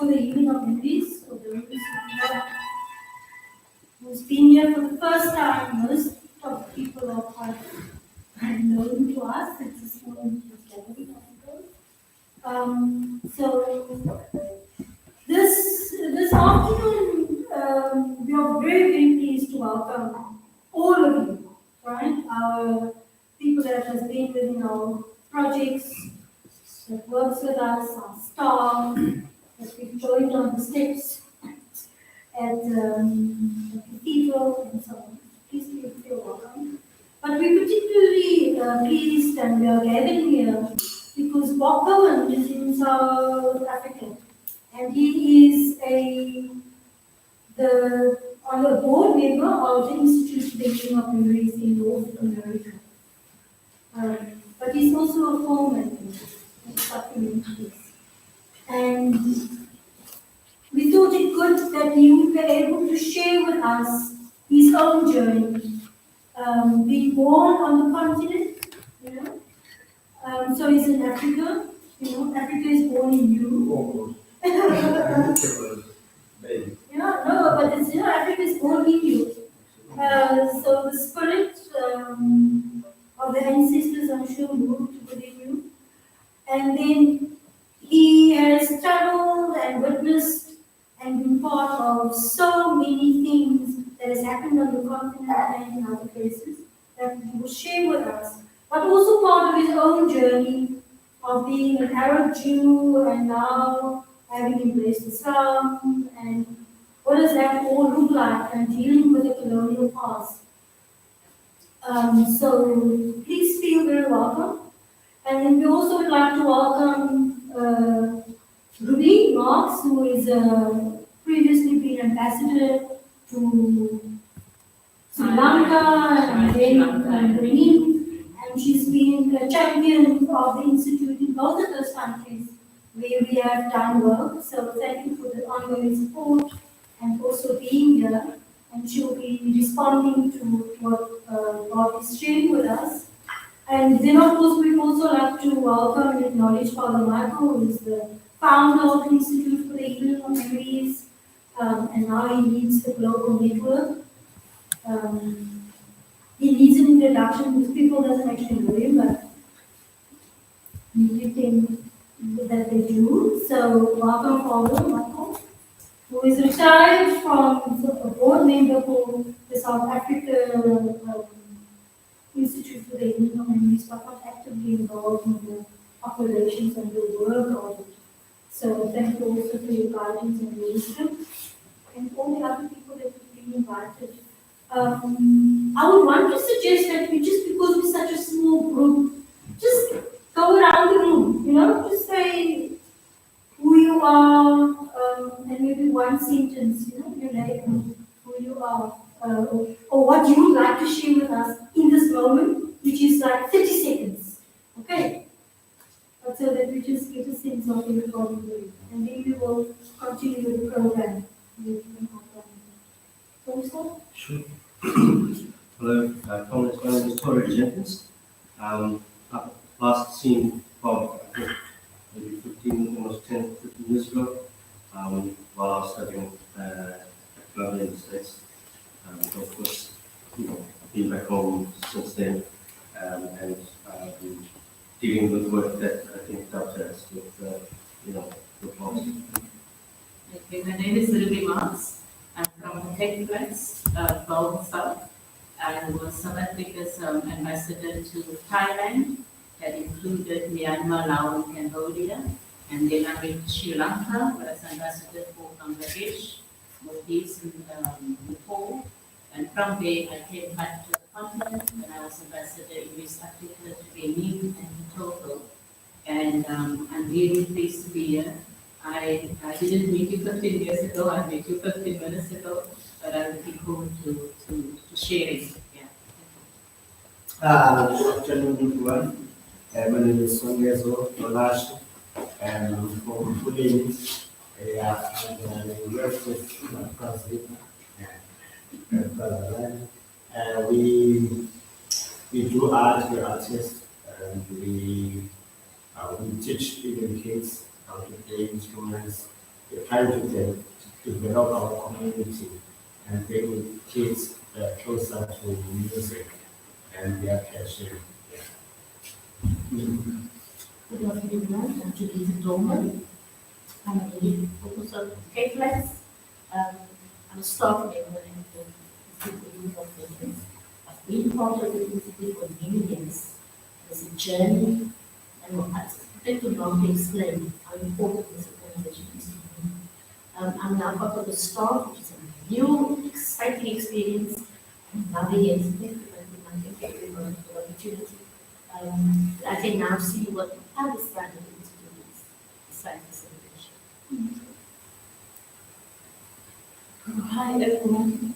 for the Healing of Memories, for those who's been here for the first time. Most of the people are quite unknown to us. It's a small gathering, I suppose. So this afternoon, we are very, very pleased to welcome all of you, right? Our people that has been within our projects, that works with us, our staff, that we've joined on the steps at the cathedral and so on. Please feel welcome. But we're particularly pleased and we are gathered here because Bob Coen is in South Africa and he is on a board member of the Institute for the Healing of Memories in North America. But he's also a filmmaker and documentaries. And we thought it good that he would be able to share with us his own journey, being born on the continent, you know. So he's in Africa, you know. Africa is born in you. Yeah, no, but it's, you know, Africa is born in you. So the spirit of the ancestors, I'm sure, moved within you. And then he has traveled and witnessed and been part of so many things that has happened on the continent and in other places that he will share with us. But also part of his own journey of being an Arab Jew and now having embraced Islam and what does that all look like and dealing with the colonial past. So please feel very welcome. And then we also would like to welcome Ruby Marks, who is previously been ambassador to Sri Lanka and then Benin, and she's been a champion of the Institute in both of those countries where we have done work. So thank you for the ongoing support and also being here. And she'll be responding to what Bob is sharing with us. And then, of course, we'd also like to welcome and acknowledge Father Michael, who is the founder of the Institute for the Healing of Memories, and now he leads the global network. He needs an introduction because people doesn't actually know him, but you think that they do. So, welcome, Father Michael, who is retired from a board member for the South Africa Institute for the Healing of Memories, but not actively involved in the operations and the work of it. So thank you also for your guidance and wisdom, and all the other people that have been invited. I would want to suggest that we, just because we're such a small group, just go around the room, you know, just say who you are, and maybe one sentence, you know, your name, who you are. Or what you would like to share with us in this moment, which is like 30 seconds. Okay? But so that we just get a sense of everybody, and then we will continue with the program. Sure. Hello, colleagues. My name is Torrey Jenkins. I've last seen Bob, I think, maybe 15, almost 10, 15 years ago, while I was studying at Columbia in the States. Of course, you know, been back home since then, and dealing with work that I think dovetails with, you know, the past. Okay, my name is Ruby Marks. I'm from the Tech Place, Golden South. I was South Africa's ambassador to Thailand, that included Myanmar, Laos, and Cambodia. And then I went to Sri Lanka, where I was ambassador for Bangladesh, Maldives, and Nepal. And from there, I came back to the continent, and I was ambassador in West Africa to Benin and to Togo. And I'm really pleased to be here. I didn't meet you 15 years ago, I met you 15 minutes ago, but I'm looking forward to sharing. Yeah. Good afternoon, everyone. My name is Songezo Olash, and I'm from Pune. And I work with my cousin. We do art, we're artists, and we teach even kids how to play instruments, trying to develop our community and bring kids closer to music and their passion. Good afternoon, I'm Julie Dorman. I'm a professor of Capelands. I'm a staff member in the Institute of Business. I've been part of the Institute for many years. It's a journey, and I think to not explain how important this organization is to me. I'm now part of the staff, which is a new, exciting experience. I'm loving it. Thank you everyone for the opportunity. I can now see what the other side of the institute is, besides the celebration. Hi everyone,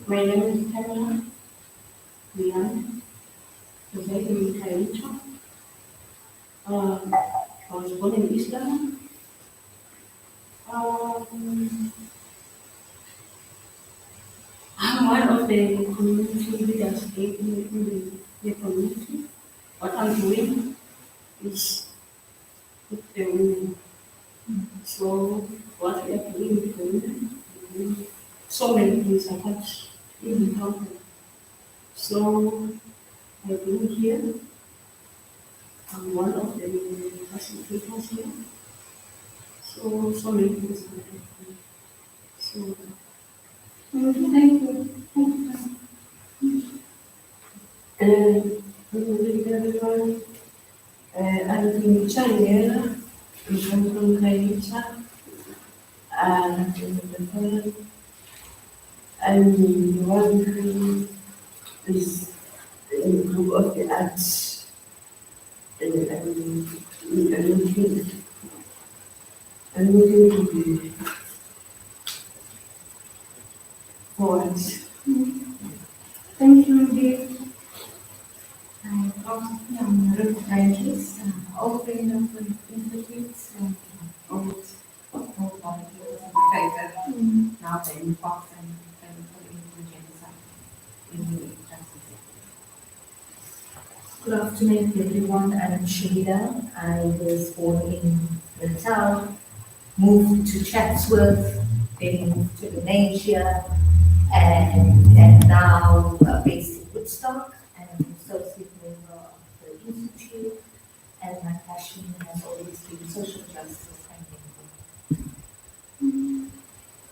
my name is Pamela Leon, today in Kaicha. I was born in Islam. I'm one of the community leaders in the community. What I'm doing is with the women. So what we are doing with the women, we're doing so many things I touch in the company. So I've been here. I'm one of the facilitators here. So many things I have done. So Thank you. good morning everyone. I'm from China. I'm from Kaicha. I'm the parent. I'm the one who is in the group of the arts. And I'm looking to be forward. Thank you, Dave. I'm Ruth Ranges, open of the institutes and old volunteers and Filmmaker, now in Fox and genocide in the justice. Good afternoon, everyone. I'm Shalida. I was born in Natal, moved to Chatsworth, then moved to Rhodesia, and now based in Woodstock. I'm an associate member of the Institute, and my passion has always been social justice and equity.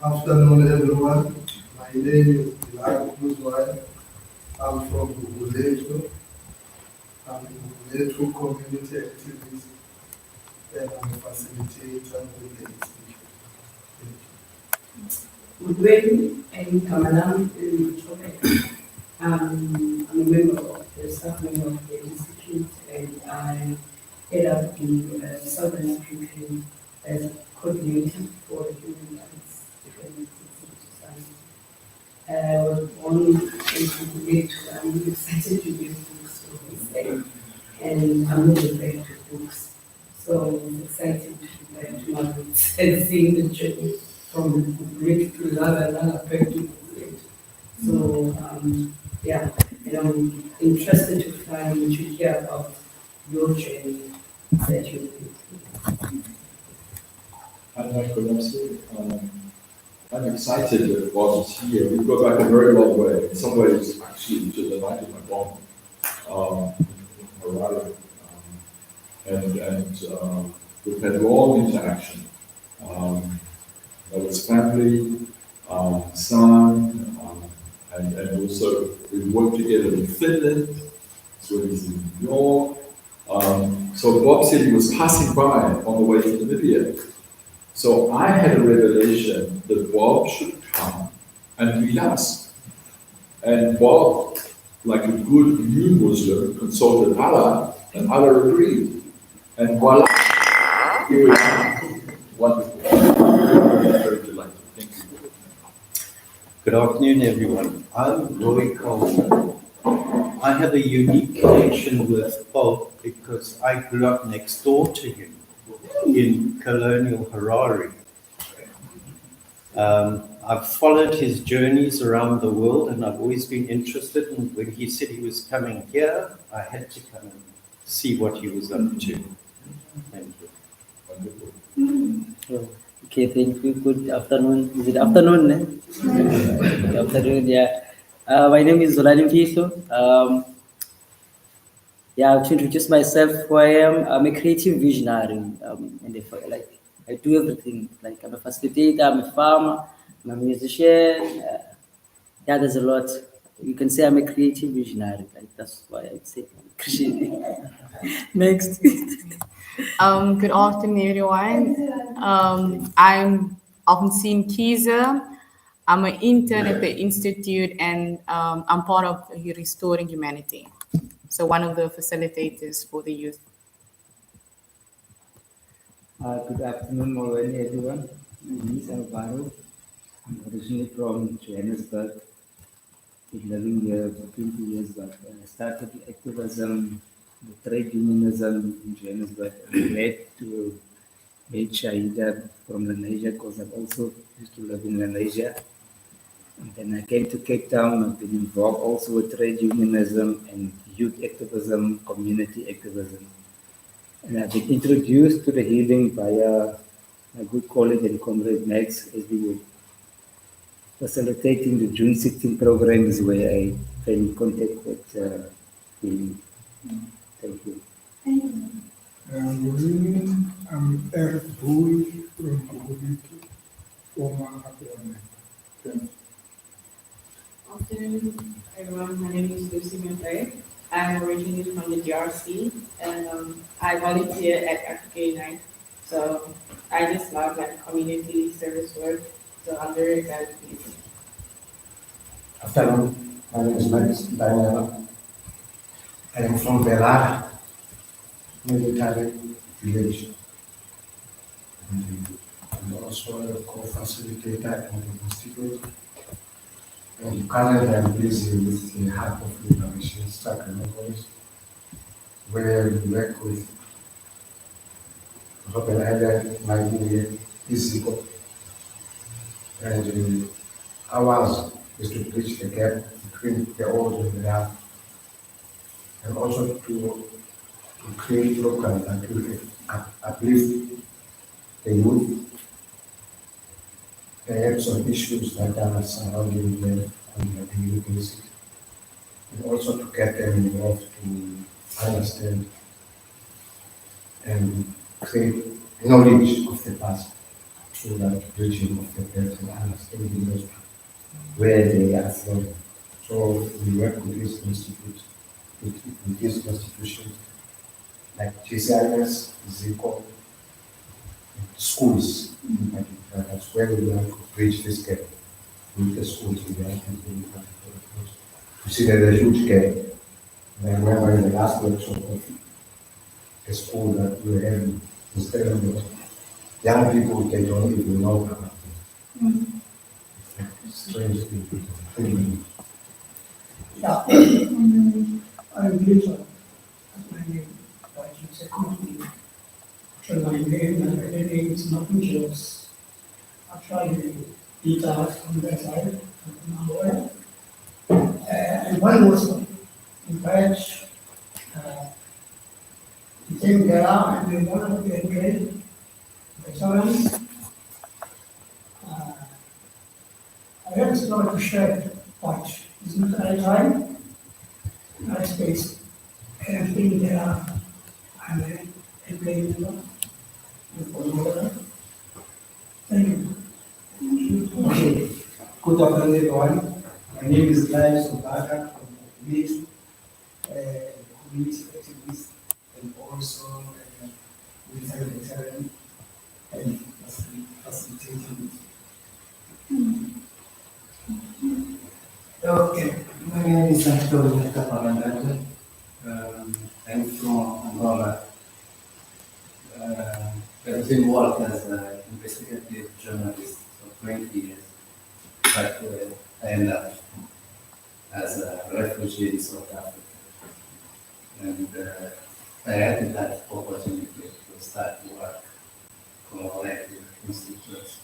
Afternoon, everyone. My name is Bilal Kuzwai. I'm from Rhodesia. I'm a Rhodesia community activist, and I'm a facilitator with the institute. Good evening, I'm Kamalam Chopek. I'm a member of the staff member of the institute, and I head up the Southern African coordinator for human rights development in civil society. I was born in Kuwait, so I'm excited to read books for this day, and I'm moving back to books. So I'm excited to be back to my roots and seeing the journey from Kuwait to Lala back to Kuwait. So yeah, and I'm interested to find to hear about your journey that you've been through. I'm Michael Ramsey. I'm excited that Bob is here. We go back a very long way. In some ways, actually, to the night of my born in Harare. And we've had long interaction. That was family, son, and also we worked together in Finland, so he's in New York. So Bob said he was passing by on the way to Namibia. So I had a revelation that Bob should come and meet us. And Bob, like a good new Muslim, consulted Allah, and Allah agreed. And voila, here we are. Wonderful. Very delighted. Thank you. Good afternoon, everyone. I'm Roy Coleman. I have a unique connection with Bob because I grew up next door to him in colonial Harare. I've followed his journeys around the world, and I've always been interested. And when he said he was coming here, I had to come and see what he was up to. Thank you. Wonderful. Okay, thank you. Good afternoon. Is it afternoon? Eh? Good afternoon, yeah. My name is Zolani Fiso. Yeah, to introduce myself, who I am, I'm a creative visionary. Like, I do everything. Like, I'm a facilitator, I'm a farmer, I'm a musician. Yeah, there's a lot. You can say I'm a creative visionary. Like, that's why I'd say creative. Next. Good afternoon, everyone. I'm Alphonsine Kiezer. I'm an intern at the Institute and I'm part of Restoring Humanity. So one of the facilitators for the youth. Good afternoon, morning, everyone. My name is Alvaro. I'm originally from Johannesburg. Been living here for 20 years, but I started the activism, the trade unionism in Johannesburg. I'm glad to meet Shahida from Rhodesia because I've also used to live in Rhodesia. And then I came to Cape Town. I've been involved also with trade unionism and youth activism, community activism. And I've been introduced to the healing via my good colleague and comrade Max as we were facilitating the June 16 programs where I came in contact with healing. Thank you. Thank you. Good evening. I'm Eric Bowie from Rhodesia, former apartheid. Afternoon, everyone. My name is Lucy Mumbai. I'm originally from the DRC, and I volunteer at Africa Unite. So I just love like community service work. So I'm very excited to be here. Afternoon, my name is Max Daniela. I am from Belara, military village. And I'm also a co-facilitator in the institute. And currently I'm busy with the Heart of Liberation Struggle Voice, where we work with Robin Island, Nigeria, Isico. And ours is to bridge the gap between the old and the young, and also to create programs that will uplift the youth, perhaps on issues that are surrounding them on a daily basis, and also to get them involved to understand and create knowledge of the past through that bridging of the gap and understanding those where they are from. So we work with this institute, with these institutions like GCIS, ZICO, schools in particular. That's where we want to bridge this gap with the schools in the to see that there's a huge gap. And I remember in the last workshop of a school that we were having, instead of young people, they don't even know about it. Mm. It's strange thing. Yeah. I'm Lisa. That's my name. But it's a company. So my name and my name is not Jones. I try to beat out from that side. I'm aware. And one was in fact, he came there and we wanted to get trained by someone. I have a story to share, but it's not the right time, right space. And I'm being there, I'm a great member. Thank you. Okay. Good afternoon, everyone. My name is Lai Subaka from Community, community activist, and also military veteran and facilitating. Okay, my name is Antonio Capalangata. I'm from Angola. I've been working as an investigative journalist for 20 years, but I ended up as a refugee in South Africa. And I had that opportunity to start work for collective institutes.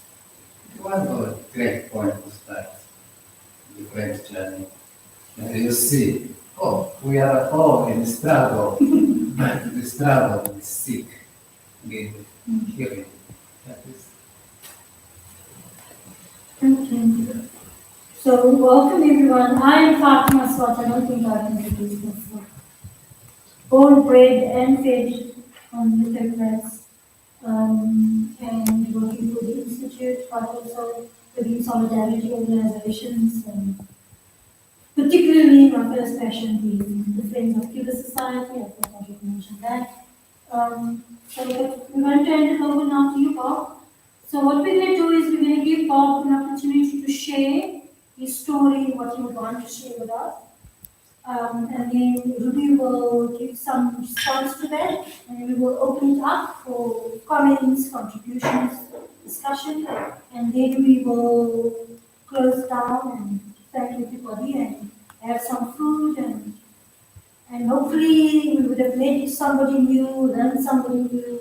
It was a great point to start the great journey. And you see, oh, we are all in struggle, but the struggle is sick, with healing. That is So welcome everyone. I am Fatima Swat. I don't think I've introduced myself. Born, bred and fed on the Democrats, and working for the Institute, but also within solidarity organizations, and particularly my first passion being the Friends of Cuba Society. I thought I should mention that. So we're going to hand it over now to you, Bob. So what we're going to do is we're going to give Bob an opportunity to share his story, what he would want to share with us. And then Ruby will give some response to that, and we will open it up for comments, contributions, discussion, and then we will close down and thank everybody and have some food, and hopefully we would have met somebody new, learned somebody new,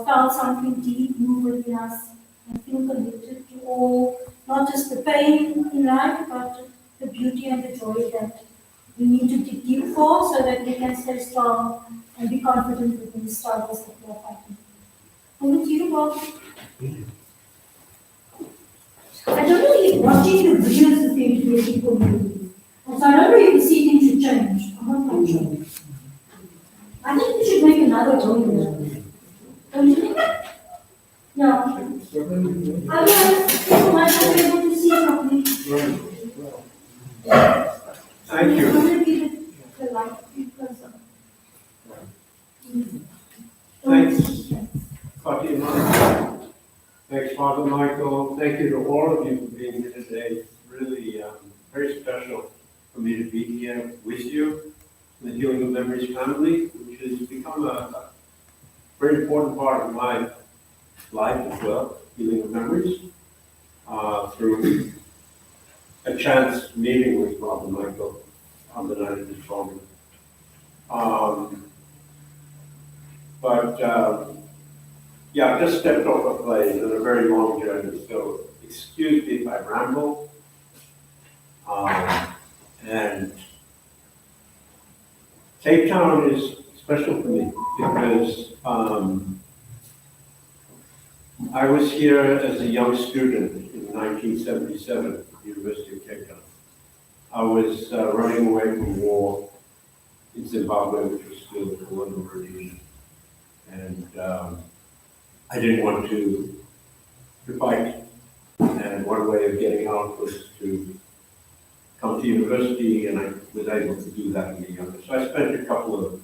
felt something deep move within us, and feel connected to all, not just the pain in life, but the beauty and the joy that we need to dig deep for so that we can stay strong and be confident within the struggles that we are fighting. Over to you, Bob. I don't know if watching the videos is going to be people movie. And so I don't know if the seating should change. I'm not quite sure. I think we should make another one. Don't you think? Yeah. Otherwise, people might not be able to see properly. Thank you. Thanks, Fatima. Thanks, Father Michael. Thank you to all of you for being here today. It's really very special for me to be here with you, the Healing of Memories family, which has become a very important part of my life as well, Healing of Memories, through a chance meeting with Father Michael on the night of his phone. Yeah, I just stepped off a plane on a very long journey, so excuse me if I ramble. And Cape Town is special for me because I was here as a young student in 1977 at the University of Cape Town. I was running away from war in Zimbabwe, which was still the colonial Rhodesia. And I didn't want to fight. And one way of getting out was to come to university, and I was able to do that when younger. So I spent a couple of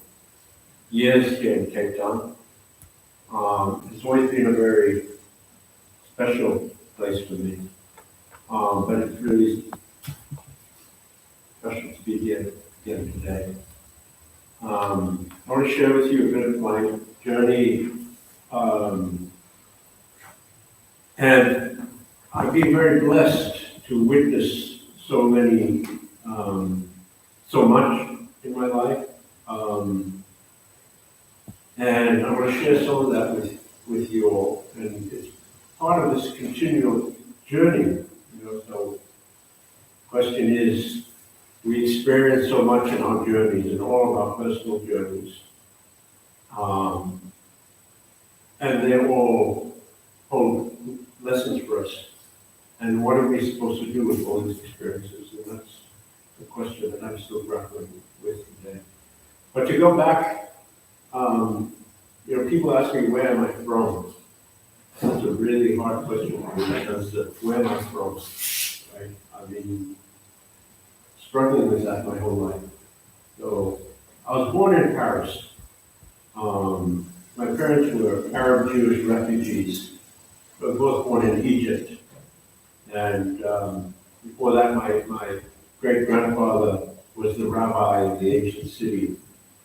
years here in Cape Town. It's always been a very special place for me. But it's really special to be here again today. I want to share with you a bit of my journey. And I've been very blessed to witness so many, so much in my life. And I want to share some of that with you all. And it's part of this continual journey, so the question is, we experience so much in our journeys, in all of our personal journeys. And they all hold lessons for us. And what are we supposed to do with all these experiences? And that's the question that I'm still grappling with today. But to go back, people ask me, where am I from? That's a really hard question for me, because where am I from? Right? I've been struggling with that my whole life. So I was born in Paris. My parents were Arab Jewish refugees. They were both born in Egypt. And before that, my great-grandfather was the rabbi of the ancient city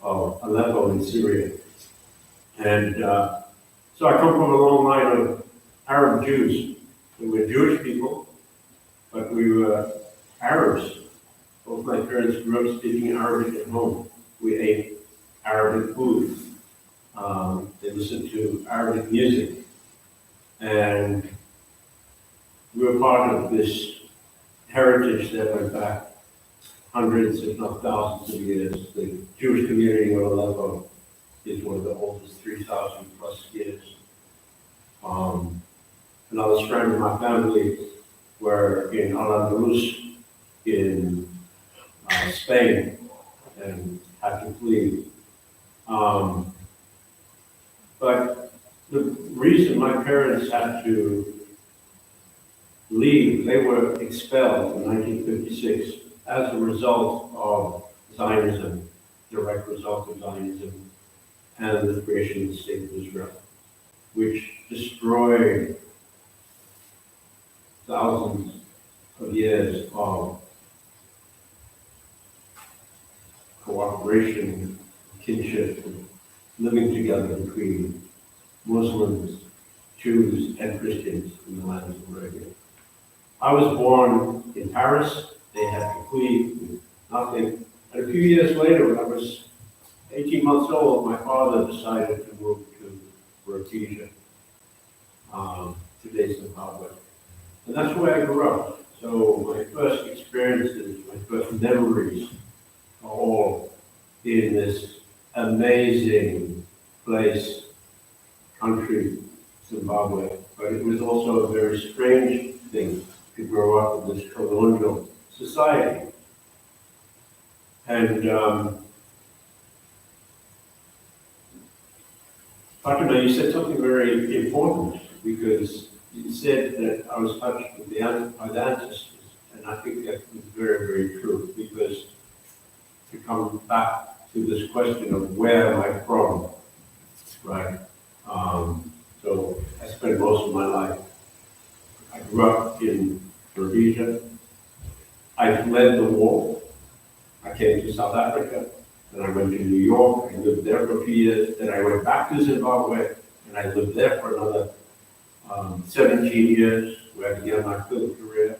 of Aleppo in Syria. And so I come from a long line of Arab Jews. We were Jewish people, but we were Arabs. Both my parents grew up speaking Arabic at home. We ate Arabic food. They listened to Arabic music. And we were part of this heritage that went back hundreds, if not thousands of years. The Jewish community of Aleppo is one of the oldest, 3,000 plus years. Another strand of my family were in Al-Andalus in Spain and had to flee. But the reason my parents had to leave, they were expelled in 1956 as a result of Zionism, direct result of Zionism, and the creation of the State of Israel, which destroyed thousands of years of cooperation, kinship, and living together between Muslims, Jews, and Christians in the land of Arabia. I was born in Paris. They had to flee with nothing. And a few years later, when I was 18 months old, my father decided to move to Rhodesia, today's Zimbabwe. And that's where I grew up. So my first experiences, my first memories are all in this amazing place, country, Zimbabwe. But it was also a very strange thing to grow up in this colonial society. And Fatima, you said something very important, because you said that I was touched with by the ancestors, and I think that was very, very true, because to come back to this question of where am I from, right? So I spent most of my life, I grew up in Rhodesia. I fled the war. I came to South Africa, then I went to New York, I lived there for a few years, then I went back to Zimbabwe, and I lived there for another 17 years, where I began my film career.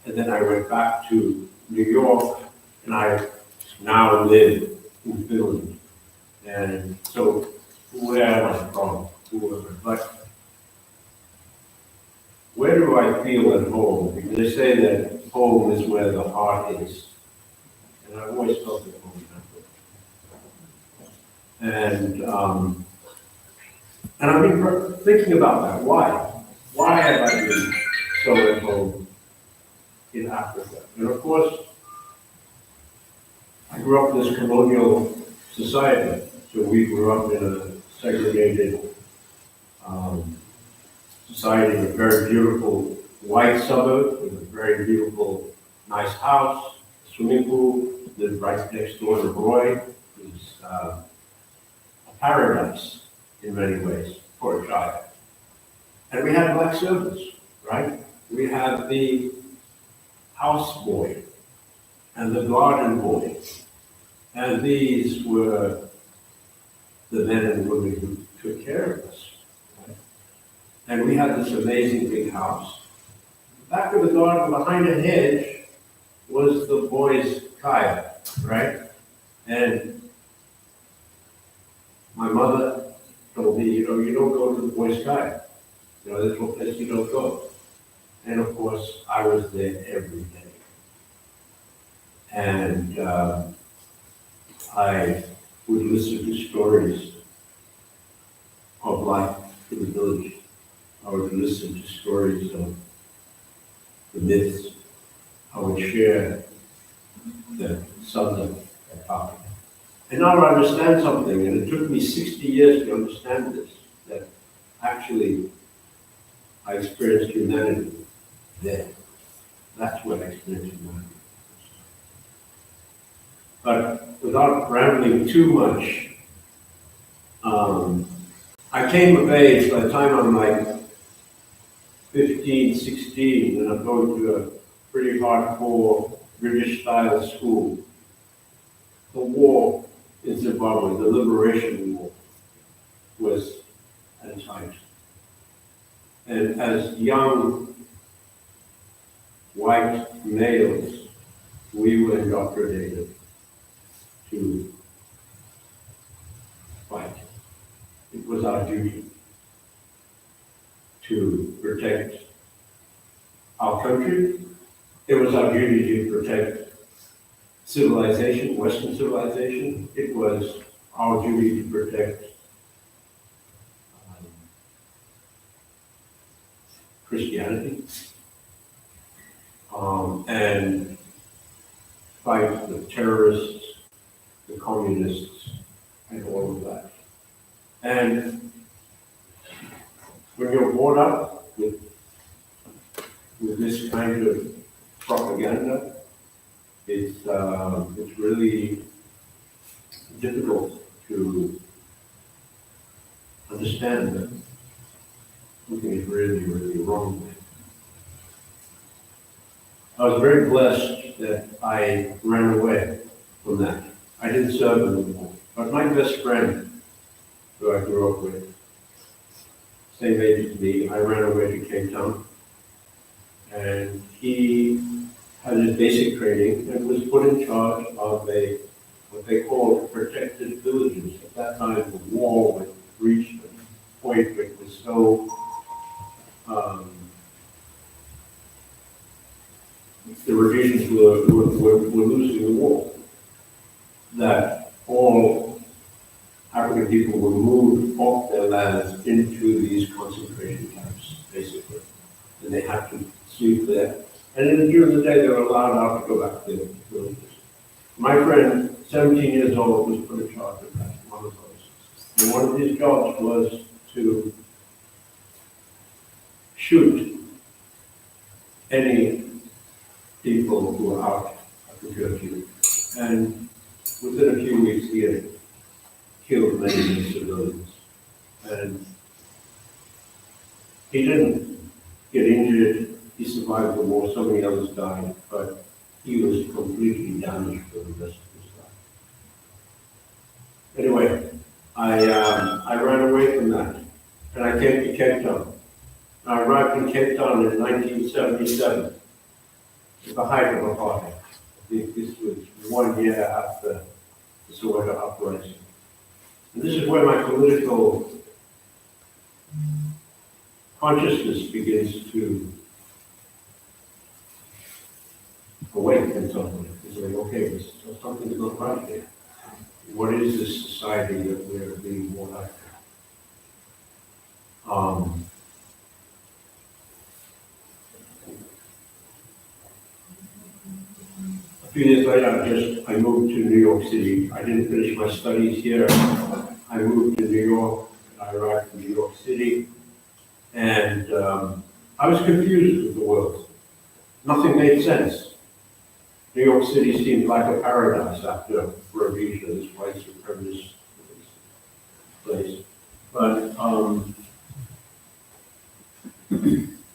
And then I went back to New York, and I now live in Finland. And so, where am I from? But where do I feel at home? Because they say that home is where the heart is. And I've always felt at home that way. And I've been thinking about that. Why? Why have I been so at home in Africa? And of course, I grew up in this colonial society. So we grew up in a segregated society in a very beautiful white suburb with a very beautiful, nice house, swimming pool, lived right next door to Roy. It was a paradise in many ways for a child. And we had black servants, right? We had the house boy and the garden boy. And these were the men and women who took care of us. Right? And we had this amazing big house. Back of the garden, behind a hedge, was the boys' kaya, right? And my mother told me, you don't go to the boys' kaya. There's no place you don't go. And of course, I was there every day. And I would listen to stories of life in the village. I would listen to stories of the myths. I would share the sons of Papa. And now I understand something, and it took me 60 years to understand this, that actually I experienced humanity there. That's what I experienced humanity. But without rambling too much, I came of age by the time I'm like 15, 16, and I'm going to a pretty hardcore British-style school. The war in Zimbabwe, the liberation war, was at its height. And as young white males, we were indoctrinated to fight. It was our duty to protect our country. It was our duty to protect civilization, Western civilization. It was our duty to protect Christianity. and fight the terrorists, the communists, and all of that. And when you're brought up with this kind of propaganda, it's really difficult to understand that something is really, really wrong there. I was very blessed that I ran away from that. I didn't serve in the war, but my best friend, who I grew up with, same age as me, I ran away to Cape Town, and he had his basic training and was put in charge of what they called protected villages. At that time, the wall had reached a point where it was so the Rhodesians were losing the war, that all African people were moved off their lands into these concentration camps, basically. And they had to sleep there. And then during the day, they were allowed out to go back to their villages. My friend, 17 years old, was put in charge of that, one of those. And one of his jobs was to shoot any people who were out at the curfew. And within a few weeks, he had killed many civilians. And he didn't get injured. He survived the war. So many others died, but he was completely damaged for the rest of his life. Anyway, I ran away from that, and I came to Cape Town. I arrived in Cape Town in 1977, at the height of apartheid. I think this was 1 year after the Soweto uprising. And this is where my political consciousness begins to awaken something. It's like, okay, something's not right there. What is this society that we're being brought up to? A few years later, I moved to New York City. I didn't finish my studies here. I moved to New York. I arrived in New York City, and I was confused with the world. Nothing made sense. New York City seemed like a paradise after Rhodesia, this white supremacist place. But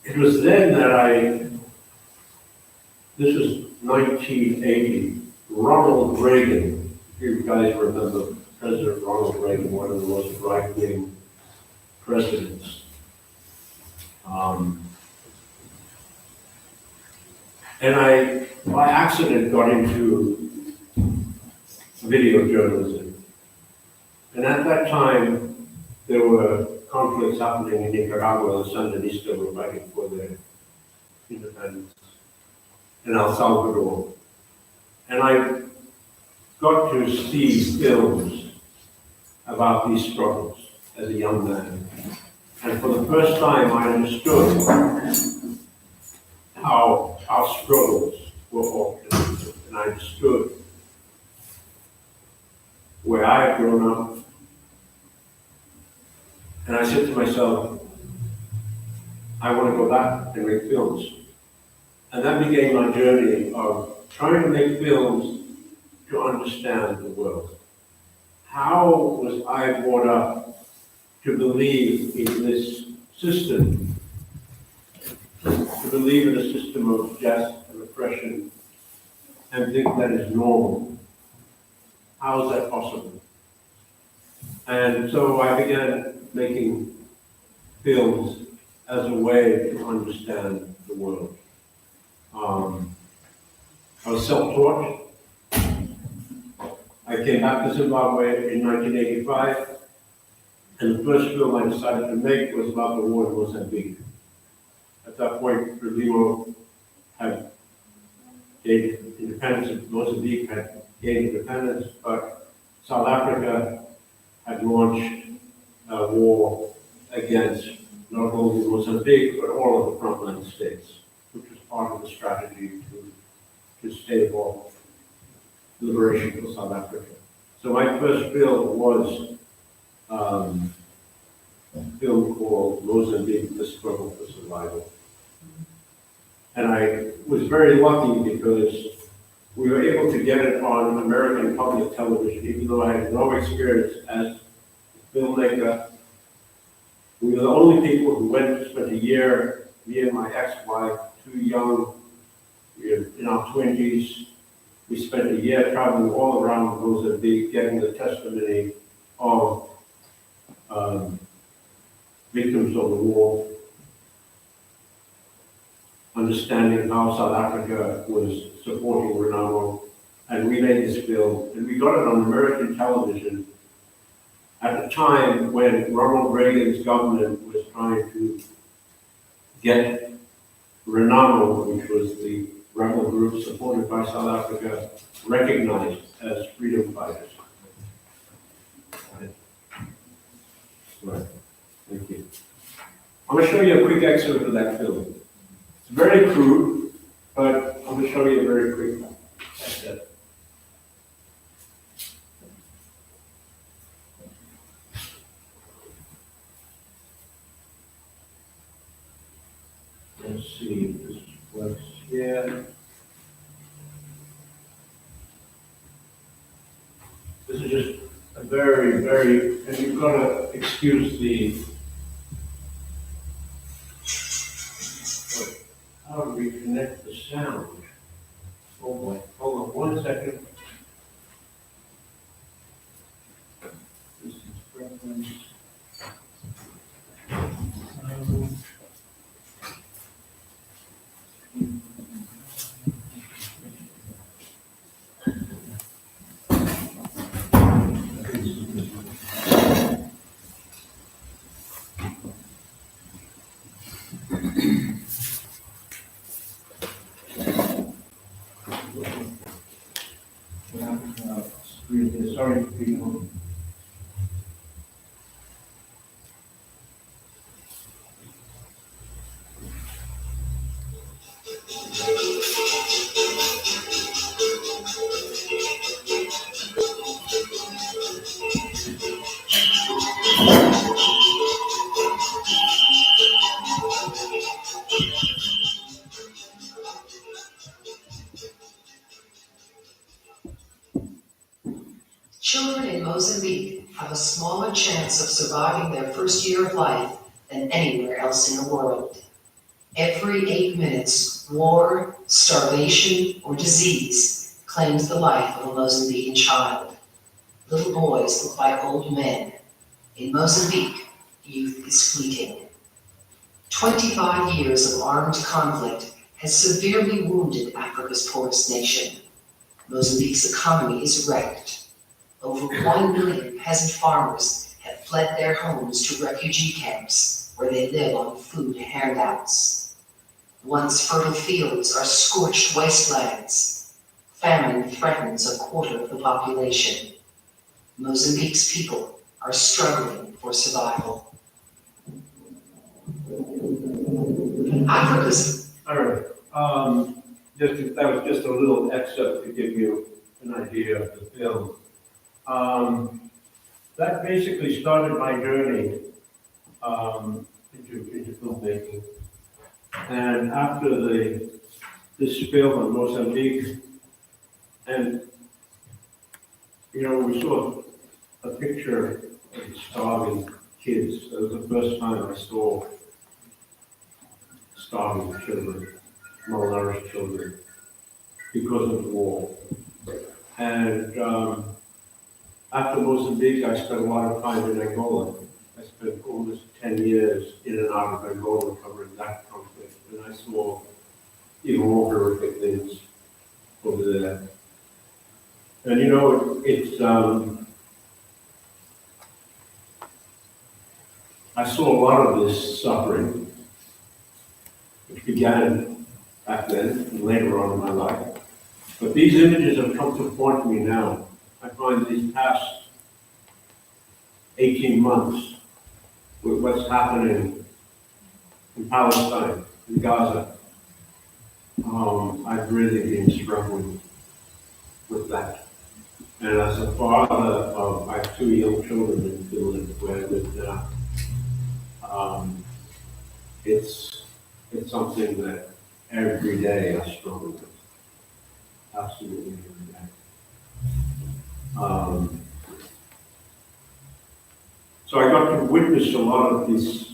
it was then that this was 1980, Ronald Reagan, if you guys remember President Ronald Reagan, one of the most right-wing presidents. And I, by accident, got into video journalism. And at that time, there were conflicts happening in Nicaragua. The Sandinistas were fighting for their independence. In El Salvador. And I got to see films about these struggles as a young man. And for the first time, I understood how our struggles were orchestrated. And I understood where I had grown up. And I said to myself, I want to go back and make films. And that began my journey of trying to make films to understand the world. How was I brought up to believe in this system? To believe in a system of death and oppression and think that is normal? How is that possible? And so I began making films as a way to understand the world. I was self-taught. I came back to Zimbabwe in 1985, and the first film I decided to make was about the war in Mozambique. At that point, Frelimo had gained independence, Mozambique had gained independence, but South Africa had launched a war against not only Mozambique, but all of the frontline states, which was part of the strategy to stave off liberation for South Africa. So my first film was a film called Mozambique, The Struggle for Survival. And I was very lucky because we were able to get it on American public television, even though I had no experience as a filmmaker. We were the only people who spent a year, me and my ex-wife, too young, we were in our 20s. We spent a year traveling all around Mozambique, getting the testimony of victims of the war, understanding how South Africa was supporting Renamo, and we made this film, and we got it on American television at the time when Ronald Reagan's government was trying to get Renamo, which was the rebel group supported by South Africa, recognized as freedom fighters. Right. Thank you. I'm going to show you a quick excerpt of that film. It's very crude, but I'm going to show you a very quick excerpt. Let's see if this works here. This is just a very, and you've got to excuse the, how do we connect the sound? Oh boy, hold on 1 second. This is preference. Sorry, people. Children in Mozambique have a smaller chance of surviving their first year of life than anywhere else in the world. Every 8 minutes, war, starvation, or disease claims the life of a Mozambican child. Little boys look like old men. In Mozambique, youth is fleeting. 25 years of armed conflict has severely wounded Africa's poorest nation. Mozambique's economy is wrecked. Over 1 million peasant farmers have fled their homes to refugee camps where they live on food handouts. Once fertile fields are scorched wastelands. Famine threatens a quarter of the population. Mozambique's people are struggling for survival. Africa's... All right. That was just a little excerpt to give you an idea of the film. That basically started my journey into filmmaking. And after this film on Mozambique, and we saw a picture of starving kids. That was the first time I saw starving children, malnourished children, because of the war. And after Mozambique, I spent a lot of time in Angola. I spent almost 10 years in and out of Angola covering that conflict, and I saw even more horrific things over there. And it's I saw a lot of this suffering, which began back then and later on in my life. But these images have come to haunt me now. I find these past 18 months with what's happening in Palestine, in Gaza, I've really been struggling with that. And as a father of, I have 2 young children in Finland where I live now. It's something that every day I struggle with. Absolutely every day. So I got to witness a lot of this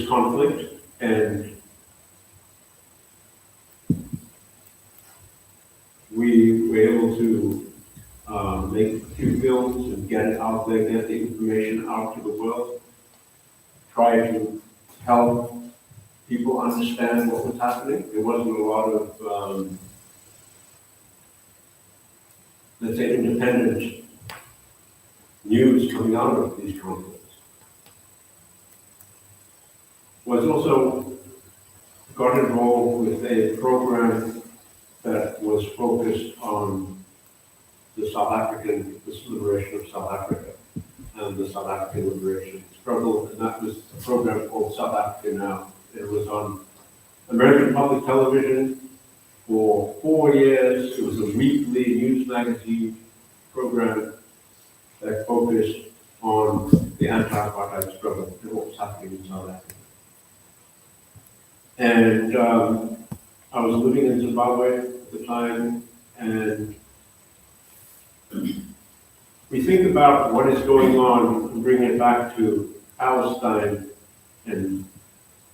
conflict, and we were able to make a few films and get it out there, get the information out to the world, try to help people understand what was happening. There wasn't a lot of, let's say, independent news coming out of these conflicts. Was also got involved with a program that was focused on the liberation of South Africa and the South African liberation struggle, and that was a program called South Africa Now. It was on American public television for 4 years. It was a weekly news magazine program that focused on the anti-apartheid struggle and what was happening in South Africa. And I was living in Zimbabwe at the time, and we think about what is going on and bring it back to Palestine and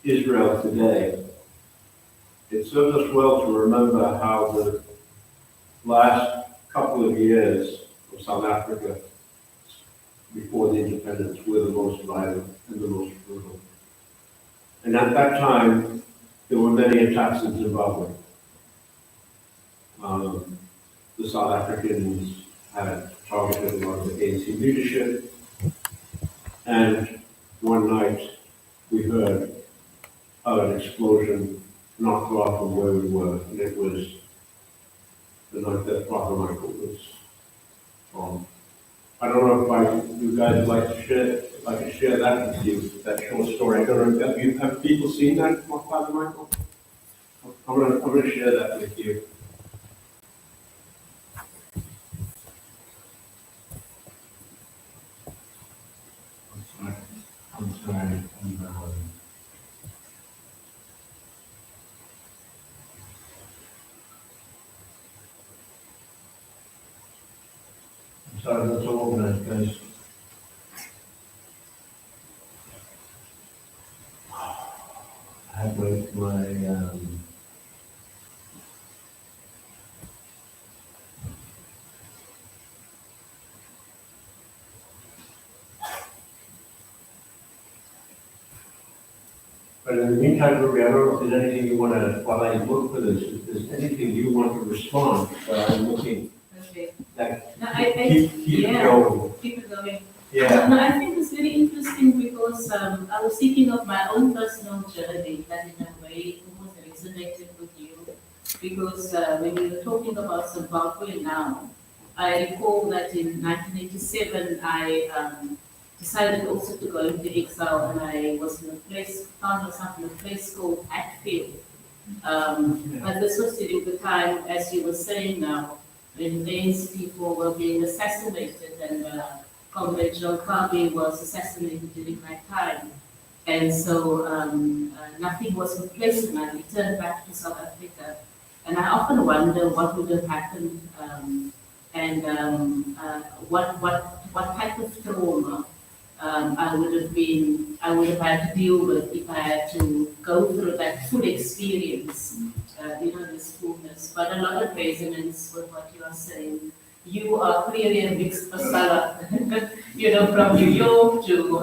Israel today. It serves us well to remember how the last couple of years of South Africa before the independence were the most violent and the most brutal. And at that time, there were many attacks in Zimbabwe. The South Africans had targeted a lot of the ANC leadership, and one night we heard an explosion not far from where we were, and it was the night that Father Michael was on. I don't know if you guys would like to share, if I can share that with you, that short story. I don't know if have people seen that, Father Michael? I'm gonna share that with you. I'm sorry. Sorry, that's all organized, guys. I have my but in the meantime, Ruby, I don't know if there's anything you want to, while I look for this, if there's anything you want to respond while I'm looking. Okay. That, No, keep it going. Keep it going. Yeah. No, I think it's very interesting because I was thinking of my own personal journey that in a way almost resonated with you. Because when you were talking about Zimbabwe now, I recall that in 1987 I decided also to go into exile, and I was in a place, found myself in a place called Hatfield. But this was during the time, as you were saying now, when ANC people were being assassinated, and Comrade John Kabi was assassinated during that time. And so nothing was in place, and I returned back to South Africa. And I often wonder what would have happened, and what type of trauma I would have had to deal with if I had to go through that full experience, this fullness. But a lot of resonance with what you are saying. You are clearly a mixed masala, from New York to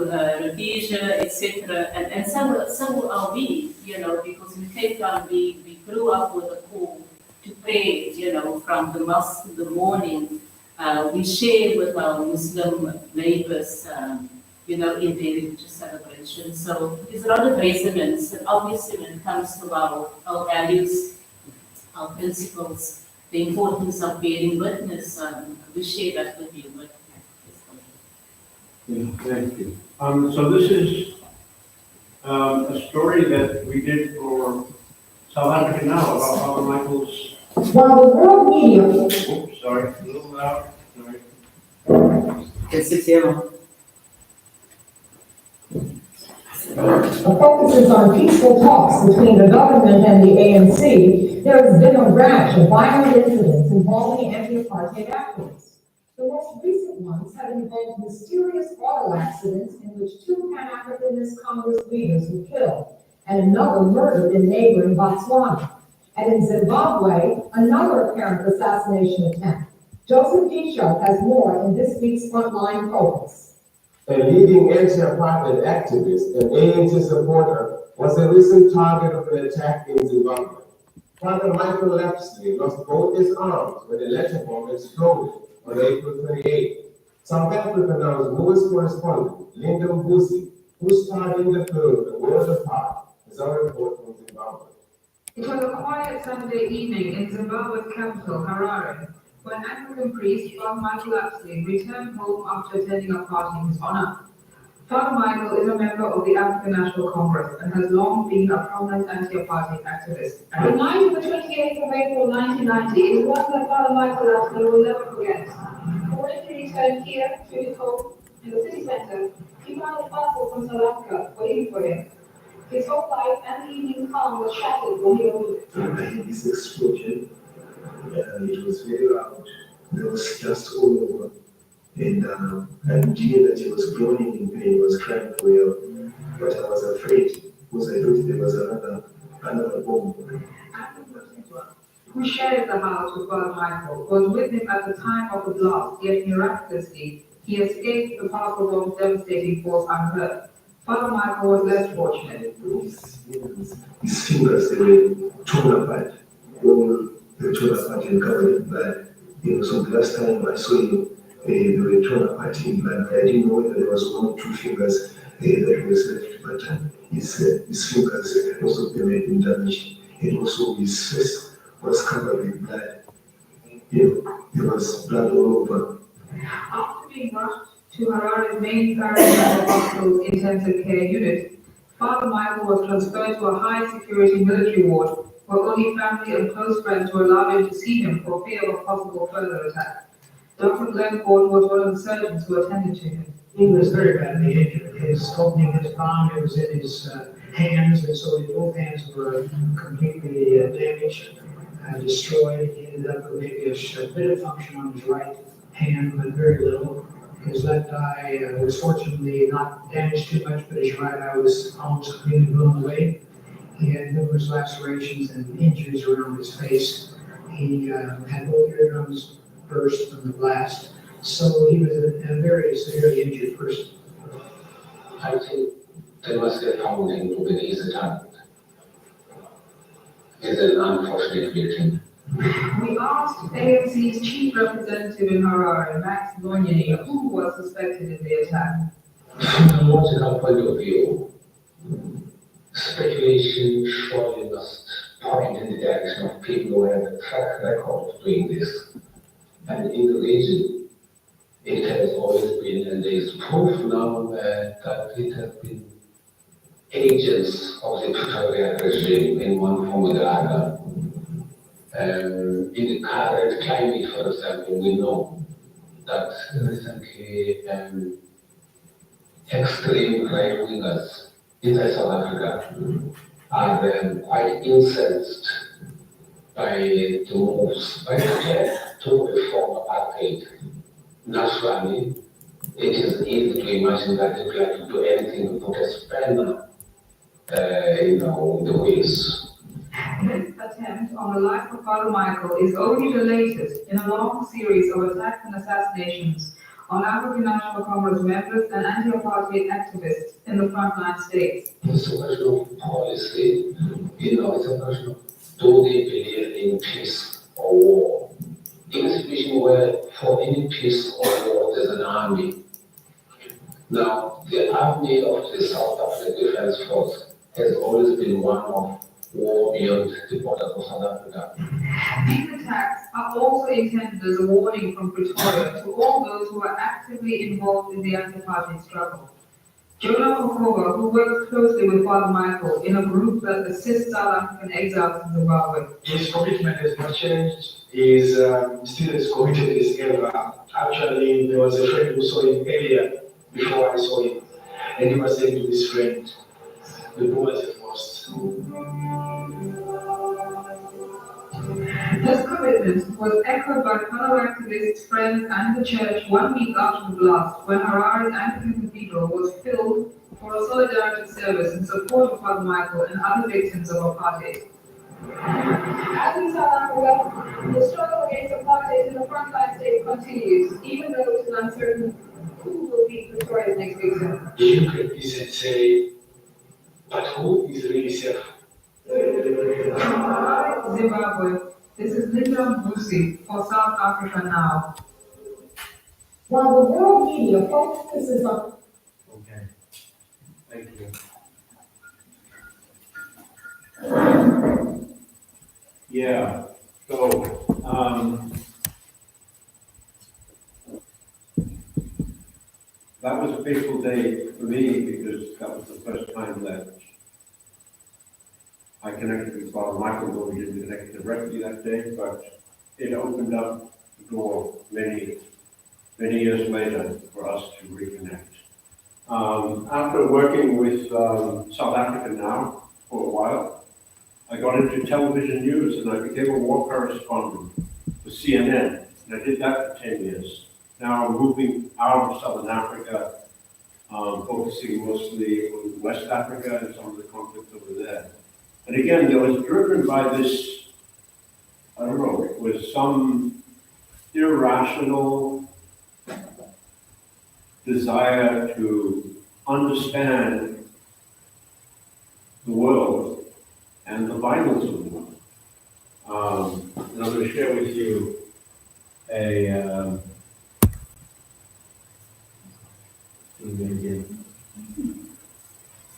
Rhodesia, etc. And so are we, because in Cape Town we grew up with a call to pray, from the mosque in the morning. We share with our Muslim neighbors, in their religious celebrations. So there's a lot of resonance, and obviously when it comes to our values, our principles, the importance of bearing witness, we share that with you. Yeah, thank you. So this is a story that we did for South Africa Now about Father Michael's. While the world media. Oops, sorry, a little loud. Sorry. The focus is on peaceful talks between the government and the ANC. There has been a rash of violent incidents involving anti-apartheid activists. The most recent ones have involved mysterious auto accidents in which two Pan-Africanist Congress leaders were killed and another murdered in neighboring Botswana. And in Zimbabwe, another apparent assassination attempt. Joseph Disho has more in this week's Frontline Focus. A leading anti-apartheid activist and ANC supporter was a recent target of an attack in Zimbabwe. Father Michael Lapsley lost both his arms when a letter bomb exploded on April 28. South Africa Now's newest correspondent, Linda Mbusi, who starred in the film The World Apart, is our report from Zimbabwe. It was a quiet Sunday evening in Zimbabwe's capital, Harare, when Anglican priest Father Michael Lapsley returned home after attending a party in his honor. Father Michael is a member of the African National Congress and has long been a prominent anti-apartheid activist. The night of the 28th of April 1990 is one that Father Michael Lapsley will never forget. When he returned here to his home in the city center, he found a parcel from South Africa waiting for him. His whole life and evening calm was shattered when he opened it. This explosion, it was very loud. There was dust all over. And I could hear that he was groaning in pain, he was crying for help. But I was afraid because I thought there was another bomb. Who shared the house with Father Michael, was with him at the time of the blast, yet miraculously, he escaped the powerful bomb's devastating force unhurt. Father Michael was less fortunate. His fingers, they were torn apart. All they were torn apart and covered in blood. So the last time I saw him, they were torn apart in blood. I didn't know whether there was one or two fingers that was left, but his fingers, most of them had been damaged. And also his face was covered with blood. There was blood all over. After being rushed to Harare's main Paramedical Hospital's intensive care unit, Father Michael was transferred to a high-security military ward where only family and close friends were allowed in to see him for fear of a possible further attack. Dr. Glenn Ford was one of the surgeons who attended to him. He was very badly injured. His opening his palm, it was in his hands, and so both hands were completely damaged and destroyed. He ended up with maybe a bit of function on his right hand, but very little. His left eye was fortunately not damaged too much, but his right eye was almost completely blown away. He had numerous lacerations and injuries around his face. He had both eardrums burst from the blast. So he was a very severely injured person. I think there must be a founding to the his attack. It's an unfortunate victim. We asked AFC's chief representative in Harare, Max Gonyeni, who was suspected in the attack. From a logical point of view, speculation surely must point in the direction of people who have a track record of doing this. And in the region, it has always been, and there is proof now that it has been agents of the Pretoria regime in one form or the other. In the current climate, for example, we know that recently extreme right-wingers inside South Africa are quite incensed by the moves by the to reform apartheid. Naturally, it is easy to imagine that they plan to do anything to put a spanner, in the wheels. This attempt on the life of Father Michael is only the latest in a long series of attacks and assassinations on African National Congress members and anti-apartheid activists in the frontline states. It's a question of policy. It's a question of do they believe in peace or war? In a situation where for any peace or war there's an army. Now, the army of the South African Defense Force has always been one of war beyond the borders of South Africa. These attacks are also intended as a warning from Pretoria to all those who are actively involved in the anti-apartheid struggle. Jonah Kokova, who works closely with Father Michael in a group that assists South African exiles in Zimbabwe. His commitment has not changed. He's still as committed as ever. Actually, there was a friend who saw him earlier before I saw him, and he was saying to this friend, the boys have lost. This commitment was echoed by fellow activists, friends, and the church 1 week after the blast, when Harare's Anglican Cathedral was filled for a solidarity service in support of Father Michael and other victims of apartheid. As in South Africa, the struggle against apartheid in the frontline state continues, even though it is uncertain who will be Pretoria's next victim. You could easily say, but who is really safe? Zimbabwe. This is Linda Mbusi for South Africa Now. While the world media focuses on Okay. Thank you. Yeah, so, that was a fateful day for me because that was the first time that I connected with Father Michael, though we didn't connect directly that day, but it opened up the door many years later for us to reconnect. After working with South Africa Now for a while, I got into television news and I became a war correspondent for CNN, and I did that for 10 years. Now I'm moving out of Southern Africa, focusing mostly on West Africa and some of the conflicts over there. And again, I was driven by this, I don't know, it was some irrational desire to understand the world and the violence of the world. And I'm going to share with you a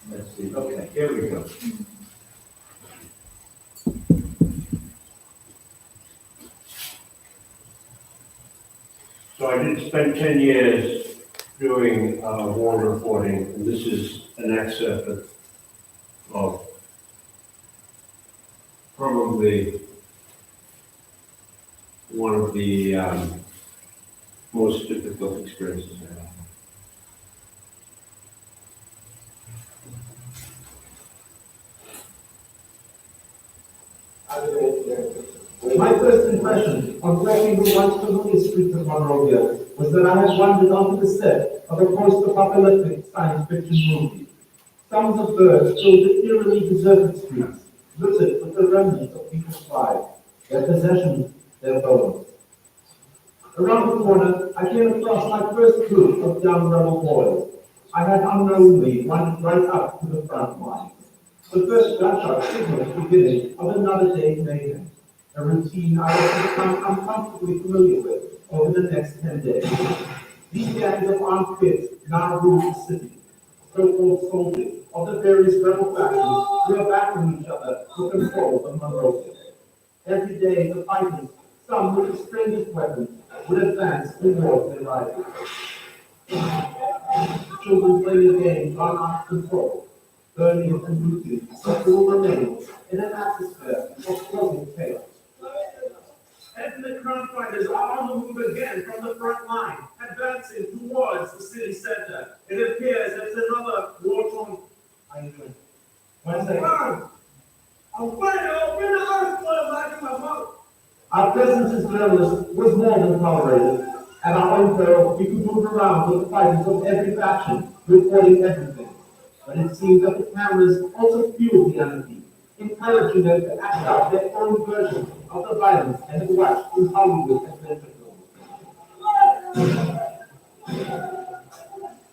let's see, okay, here we go. So I did spend 10 years doing war reporting, and this is an excerpt of probably one of the most difficult experiences I had. My first impression of walking the once familiar streets of Monrovia was that I had wandered onto the set of a post-apocalyptic science fiction movie. Sounds of birds filled the eerily deserted streets, littered with the remnants of people's lives, their possessions, their bones. Around the corner, I came across my first group of young rebel boys. I had unknowingly wandered right up to the front line. The first gunshot signaled the beginning of another day's mayhem, a routine I was become uncomfortably familiar with over the next 10 days. These gangs of armed kids now rule the city. So-called soldiers of the various rebel factions were battling each other for control of Monrovia. Every day, the fighters, some with the strangest weapons, would advance towards their rivals. Children play the game on our control, burning and looting sexual remains in an atmosphere of floating chaos. Ethnic crime fighters are on the move again from the front line, advancing towards the city center. It appears there's another war-torn. How you doing? One second. I'm fighting over in the earthquake like my mouth. Our presence as journalists was more than tolerated. At our own peril, we could move around with the fighters of every faction, reporting everything. But it seemed that the cameras also fueled the enemy, encouraging them to act out their own version of the violence and the watched in Hollywood adventure films.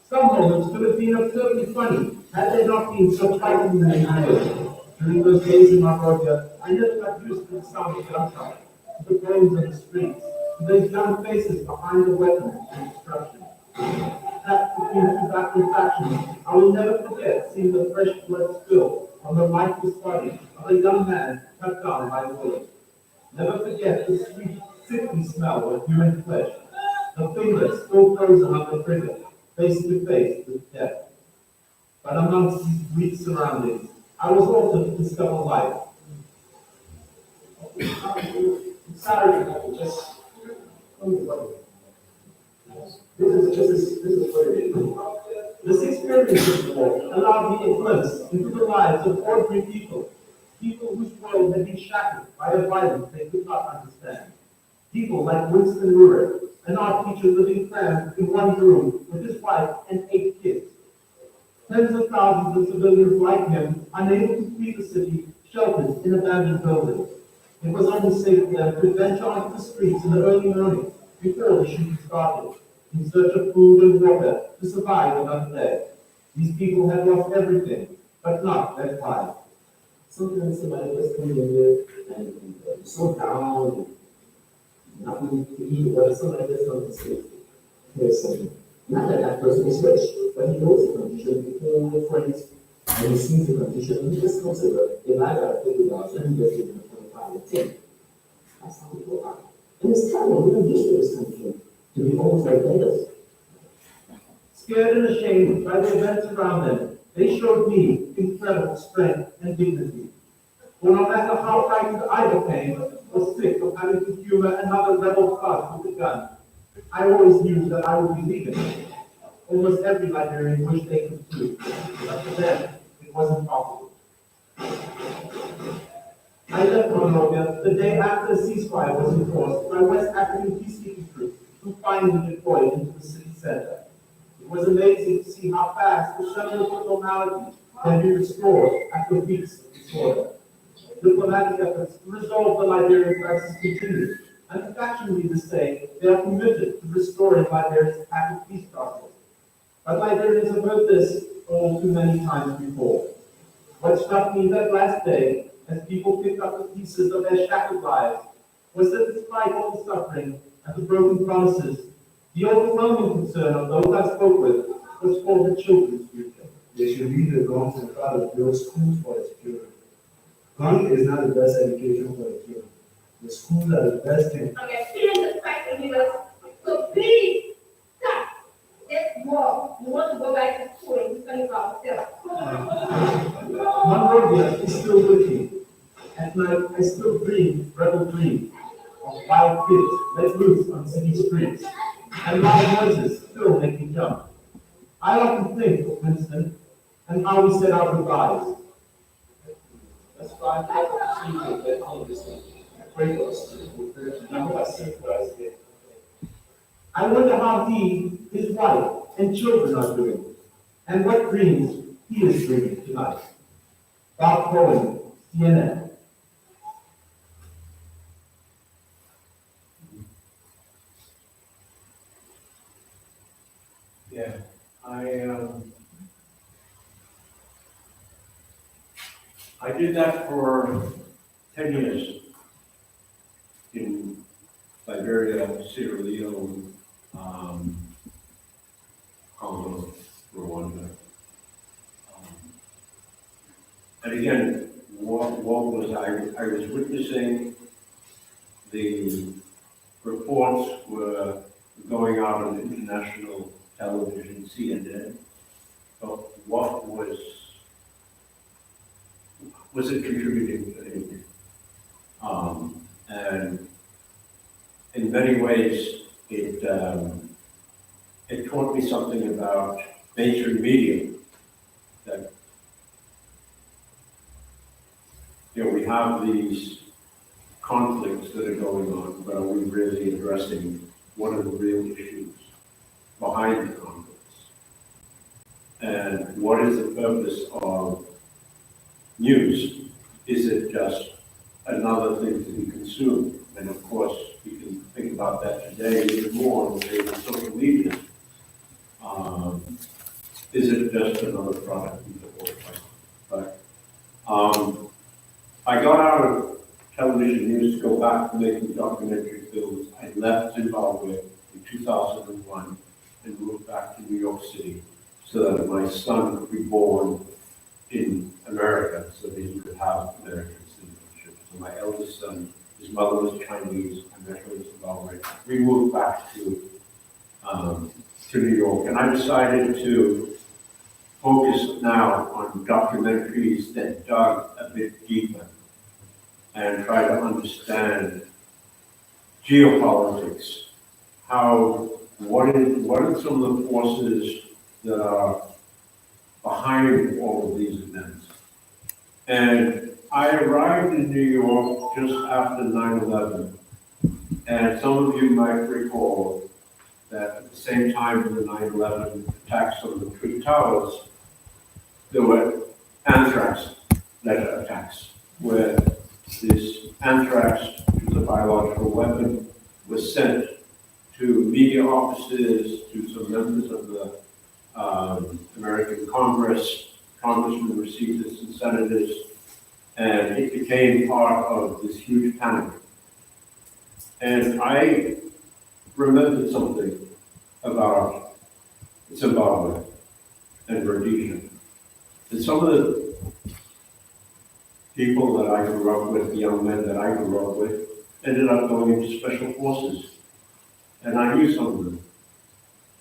Some moments could have been absurdly funny had they not been so frighteningly real. During those days in Monrovia, I never got used to the sound of gunshots, to the groans on the streets, to those young faces behind the weapons and destruction. Trapped between two battling factions, I will never forget seeing the fresh blood spill on the lifeless body of a young man cut down by bullets. Never forget the sweet, sickly smell of human flesh, the fingers still frozen on the trigger, face to face with death. but amongst these bleak surroundings, I was also to discover life. Sorry, just. This is what it is. This experience of war allowed me a glimpse into the lives of ordinary people, people whose world had been shattered by a violence they could not understand. People like Winston Rurik, an art teacher living crammed in one room with his wife and 8 kids. Tens of thousands of civilians like him, unable to flee the city, sheltered in abandoned buildings. It was only safe for them to venture onto the streets in the early morning before the shooting started, in search of food and water to survive another day. These people had lost everything, but not their pride. Sometimes somebody just comes in there and so down, nothing to eat, or somebody just comes to say, here's something. Not that that person is rich, but he knows the condition before friends, and he sees the condition, and he just considers, if I got $50, and he just gives him 25 or 10. That's how people are. And it's terrible, we don't used to this country to be almost like beggars. Scared and ashamed by the events around them, they showed me incredible strength and dignity. For no matter how frightened I became or sick of having to humor another rebel thug with a gun, I always knew that I would be leaving. Almost every Liberian wished they could too, but for them, it wasn't possible. I left Monrovia the day after the ceasefire was enforced by West African peacekeeping troops who finally deployed into the city center. It was amazing to see how fast the semblance of normality can be restored after weeks of disorder. Diplomatic efforts to resolve the Liberian crisis continue, and the faction leaders say they are committed to restoring Liberia's active peace process. But Liberians have heard this all too many times before. What struck me that last day, as people picked up the pieces of their shattered lives, was that despite all the suffering and the broken promises, the overwhelming concern of those I spoke with was for the children's future. They should leave the guns and try to build schools for its children. Gun is not the best education for the children. The schools are the best thing. Okay, here's the fact leaders. So please stop this war. We want to go back to school and defend ourselves. Monrovia is still with me. At night, I still dream, rebel dream, of wild kids let loose on city streets, and loud voices still make me jump. I often think of Winston and how we said our goodbyes. That's why I see that all this thing. Pray for us. Now, I see what I did. I wonder how he, his wife, and children are doing, and what dreams he is dreaming tonight. Bob Coen, CNN. Yeah, I did that for 10 years in Liberia, Sierra Leone, Congo, Rwanda. And again, what was I was witnessing the reports were going out on international television, CNN, but what was it contributing to anything? And in many ways, it taught me something about mainstream media, that we have these conflicts that are going on, but are we really addressing what are the real issues behind the conflicts? And what is the purpose of news? Is it just another thing to be consumed? And of course, you can think about that today even more in the days of social media. Is it just another product? But I got out of television news to go back to making documentary films. I left Zimbabwe in 2001 and moved back to New York City so that my son could be born in America so that he could have American citizenship. So my eldest son, his mother was Chinese, I met her in Zimbabwe. We moved back to New York, and I decided to focus now on documentaries that dug a bit deeper and try to understand geopolitics. What are some of the forces that are behind all of these events? And I arrived in New York just after 9/11. And some of you might recall that at the same time of the 9/11 attacks on the Twin Towers, there were anthrax letter attacks, where this anthrax, which was a biological weapon, was sent to media offices, to some members of the American Congress. Congressmen received this, and senators, and it became part of this huge panic. And I remembered something about Zimbabwe and Rhodesia. And some of the people that I grew up with, the young men that I grew up with, ended up going into special forces. And I knew some of them.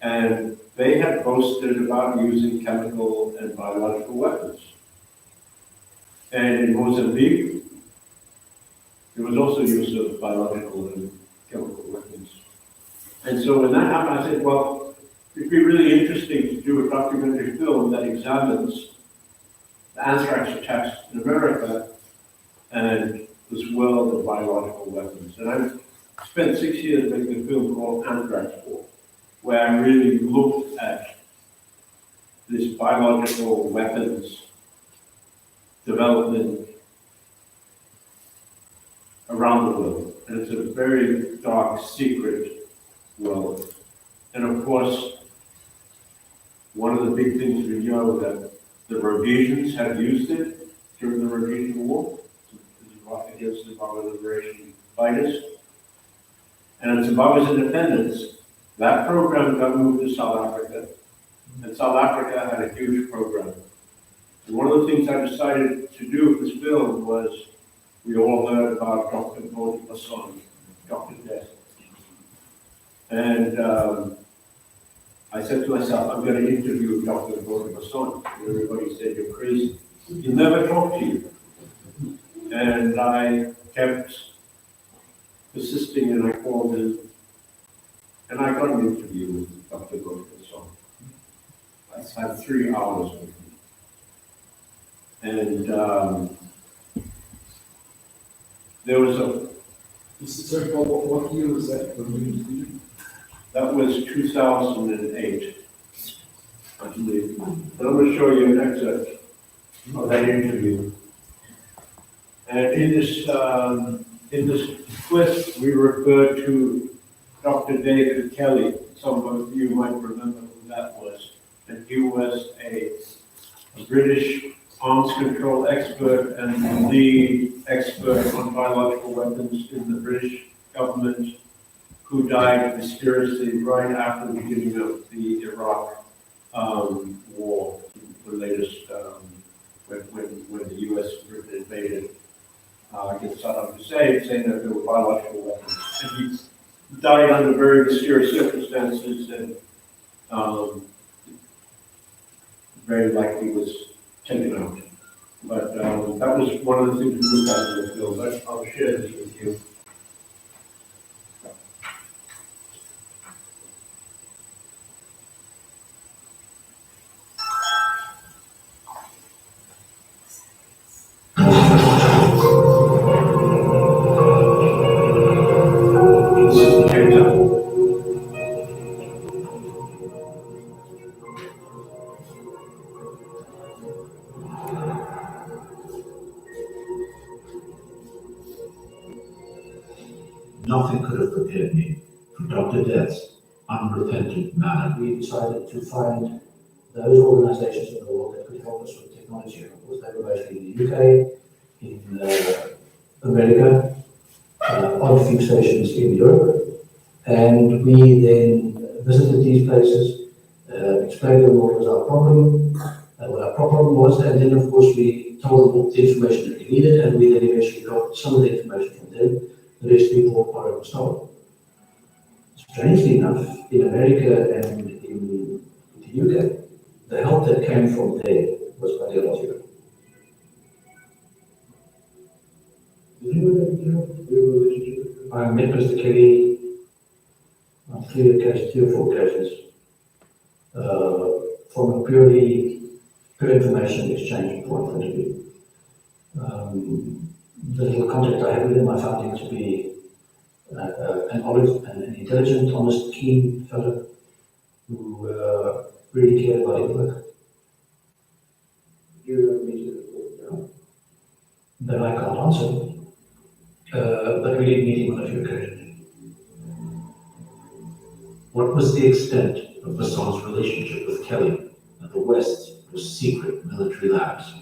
And they had boasted about using chemical and biological weapons. And in Mozambique, there was also use of biological and chemical weapons. And so when that happened, I said, well, it'd be really interesting to do a documentary film that examines the anthrax attacks in America and this world of biological weapons. And I spent 6 years making a film called Anthrax War, where I really looked at this biological weapons development around the world. And it's a very dark, secret world. And of course, one of the big things we know that the Rhodesians had used it during the Rhodesian War against the Zimbabwe liberation fighters. And Zimbabwe's independence, that program got moved to South Africa. And South Africa had a huge program. And one of the things I decided to do with this film was, we all heard about Dr. Bob Coen, Dr. Death. And I said to myself, I'm going to interview Dr. Bob Coen. And everybody said, you're crazy. He'll never talk to you. And I kept persisting, and I called him. And I got an interview with Dr. Bob Coen. I had 3 hours with him. And there was a... Sorry, Paul, what year was that? That was 2008, I believe. And I'm going to show you an excerpt of that interview. And in this clip, we refer to Dr. David Kelly. Some of you might remember who that was. And he was a British arms control expert and the lead expert on biological weapons in the British government, who died mysteriously right after the beginning of the Iraq war, the latest, when the US invaded against Saddam Hussein, saying that there were biological weapons. And he died under very mysterious circumstances, and very likely was taken out. But that was one of the things we looked at in the film. But I'll share this with you. Nothing could have prepared me for Dr. Death's unrepentant manner. We decided to find those organizations in the world that could help us with technology. Of course, they were based in the UK, in America, on a few stations in Europe. And we then visited these places, explained to them what was our problem, what our problem was, and then of course we told them the information that they needed, and we then eventually got some of the information from them. The rest we bought, borrowed, and stolen. Strangely enough, in America and in the UK, the help that came from there was ideological. I met Mr. Kelly on three or four occasions, from a pure information exchange point of view. The little contact I had with him, I found him to be an honest and an intelligent, honest, keen fellow who really cared about his work. That I can't answer, but we did meet him on a few occasions. What was the extent of Bassan's relationship with Kelly and the West's secret military labs?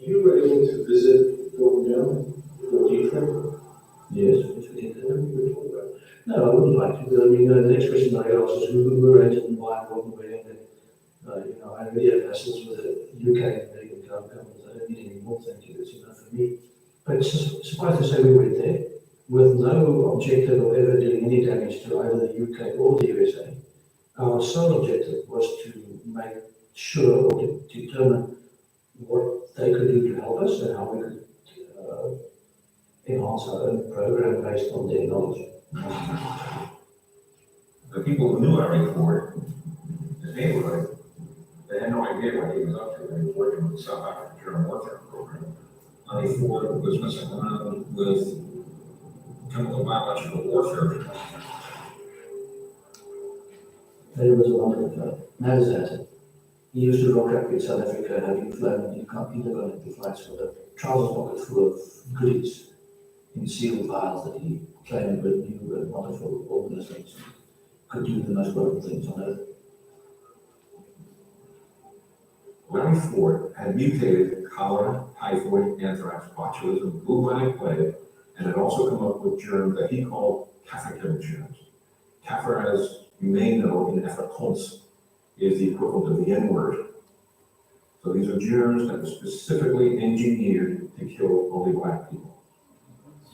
You were able to visit Rhodesia for deeper? Yes, we did. No, I wouldn't like to. I mean, the next question I asked is who were rented and why and what and where. I really have lessons with the UK and American governments. I don't need any more, thank you. That's enough for me. But suffice to say, we went there with no objective of ever doing any damage to either the UK or the USA. Our sole objective was to make sure or to determine what they could do to help us and how we could enhance our own program based on their knowledge. The people who knew Larry Ford, his neighborhood, they had no idea what he was up to. He was working with the South African German warfare program. Larry Ford was messing around with chemical biological warfare. He was a wonderful fellow. Mad as that. He used to rock up in South Africa, having flown intercontinental flights with a trouser pocket full of goodies in sealed vials that he claimed were new and wonderful organisms, could do the most wonderful things on earth. Larry Ford had mutated cholera, typhoid, anthrax, botulism, bubonic plague, and had also come up with germs that he called caffeine germs. Kaffir, as you may know, in Afrikaans, is the equivalent of the N-word. So these are germs that were specifically engineered to kill only black people.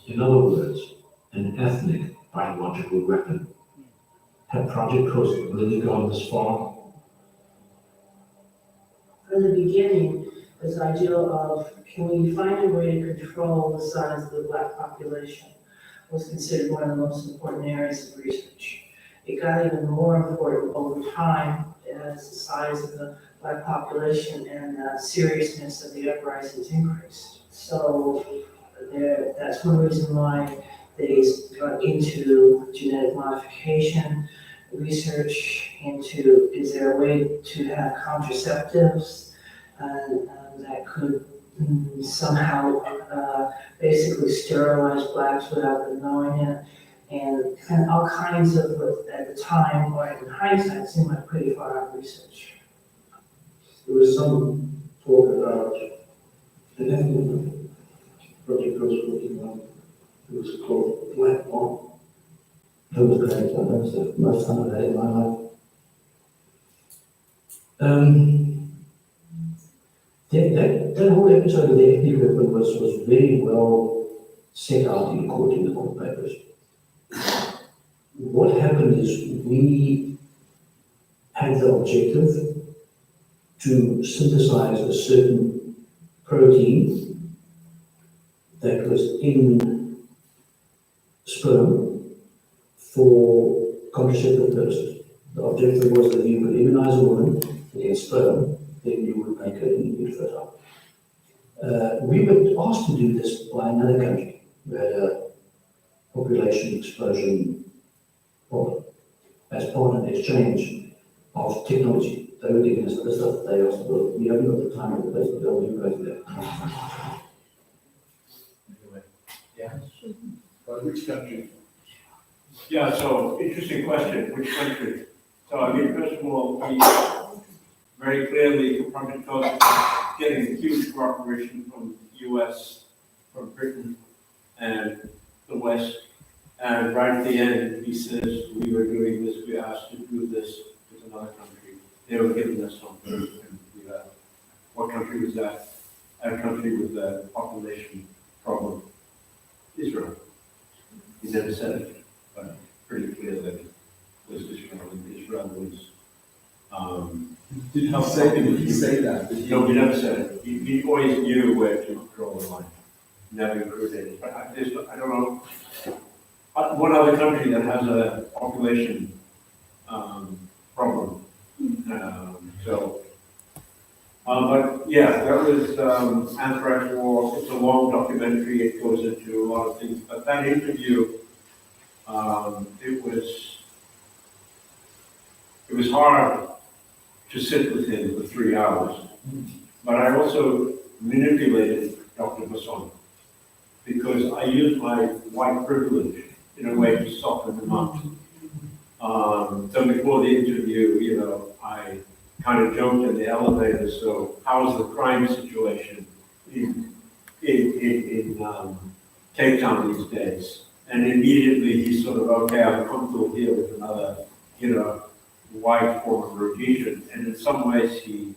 In other words, an ethnic biological weapon. Had Project Coast really gone this far? From the beginning, this idea of can we find a way to control the size of the black population was considered one of the most important areas of research. It got even more important over time as the size of the black population and the seriousness of the uprisings increased. So that's one reason why they got into genetic modification research, into is there a way to have contraceptives that could somehow basically sterilize blacks without them knowing it, and kind of all kinds of, at the time, or in hindsight, seemed like pretty far out research. There was some talk about an ethnic project I was working on. It was called Black Bomb. That was great. That was the most fun I've had in my life. That whole episode of the ethnic weapon was very well set out in the court papers. What happened is we had the objective to synthesize a certain protein that was in sperm for contraceptive purposes. The objective was that you could immunize a woman against sperm, then you would make her infertile. We were asked to do this by another country who had a population explosion problem as part of an exchange of technology. They were giving us other stuff. They asked, well, we haven't got the time or the place to go, you guys there. Anyway, yeah. But which country? Yeah, so interesting question. Which country? So I mean, first of all, we very clearly Project Coast getting huge cooperation from the U.S., from Britain, and the West. And right at the end, he says, we were doing this, we asked to do this with another country. They were giving us something, and we what country was that? A country with a population problem. Israel. He never said it, but pretty clear that it was Israel, and Israel struggles. Did he say that? No, he never said it. He always knew where to draw the line. Never included it. But I don't know. One other country that has a population problem. But yeah, that was Anthrax War. It's a long documentary. It goes into a lot of things. But that interview, it was hard to sit with him for 3 hours. But I also manipulated Dr. Basson because I used my white privilege in a way to soften him up. So before the interview, I kind of joked in the elevator. So how's the crime situation in Cape Town these days? And immediately he's sort of, okay, I'm comfortable here with another, white former Rhodesian. And in some ways he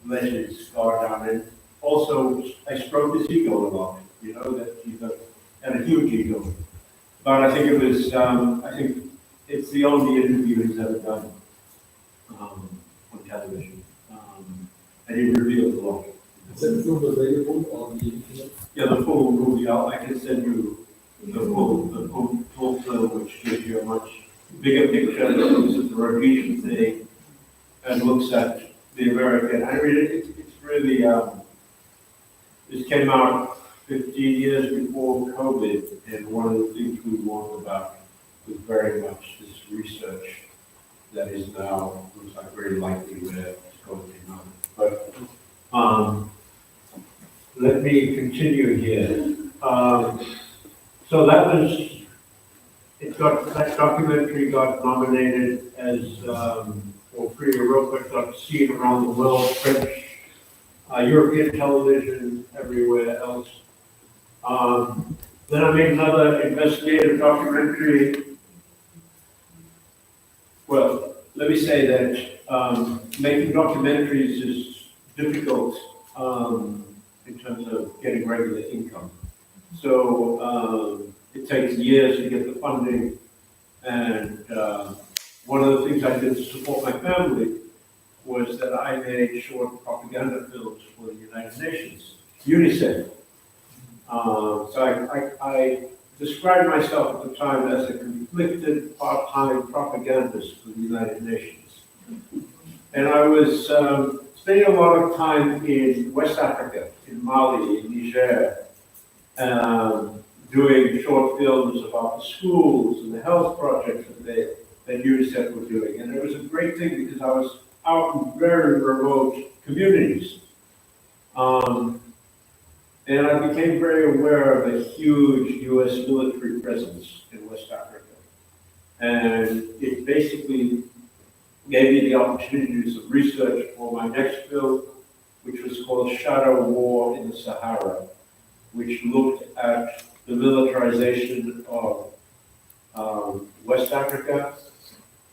let his guard down. And also I stroked his ego a lot, that he had a huge ego. But I think I think it's the only interview he's ever done on television. And he revealed a lot. Is that film available on the internet? Yeah, the full movie. I can send you the full film, which gives you a much bigger picture that looks at the Rhodesian thing and looks at the American. I mean, it's really, this came out 15 years before COVID, and one of the things we warned about was very much this research that is now, looks like very likely where it's going to come. But let me continue here. So that documentary got nominated as for Free Europa, got seen around the world, French, European television, everywhere else. Then I made another investigative documentary. Well, let me say that making documentaries is difficult in terms of getting regular income. So it takes years to get the funding. And one of the things I did to support my family was that I made short propaganda films for the United Nations, UNICEF. So I described myself at the time as a conflicted part-time propagandist for the United Nations. And I was spending a lot of time in West Africa, in Mali, in Niger, doing short films about the schools and the health projects that UNICEF were doing. And it was a great thing because I was out in very remote communities. And I became very aware of a huge US military presence in West Africa. And it basically gave me the opportunity to do some research for my next film, which was called Shadow War in the Sahara, which looked at the militarization of West Africa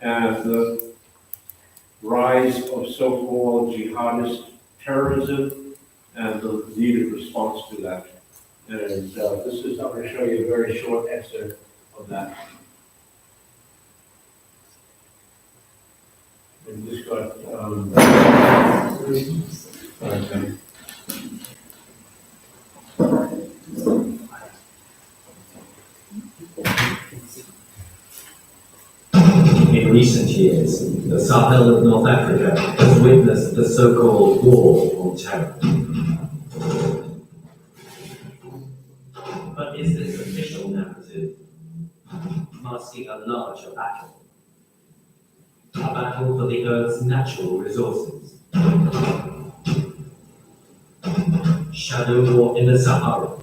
and the rise of so-called jihadist terrorism and the needed response to that. And I'm going to show you a very short excerpt of that. And this got, okay. In recent years, the Sahel of North Africa has witnessed the so-called war on terror. But is this official narrative masking a larger battle? A battle for the Earth's natural resources. Shadow War in the Sahara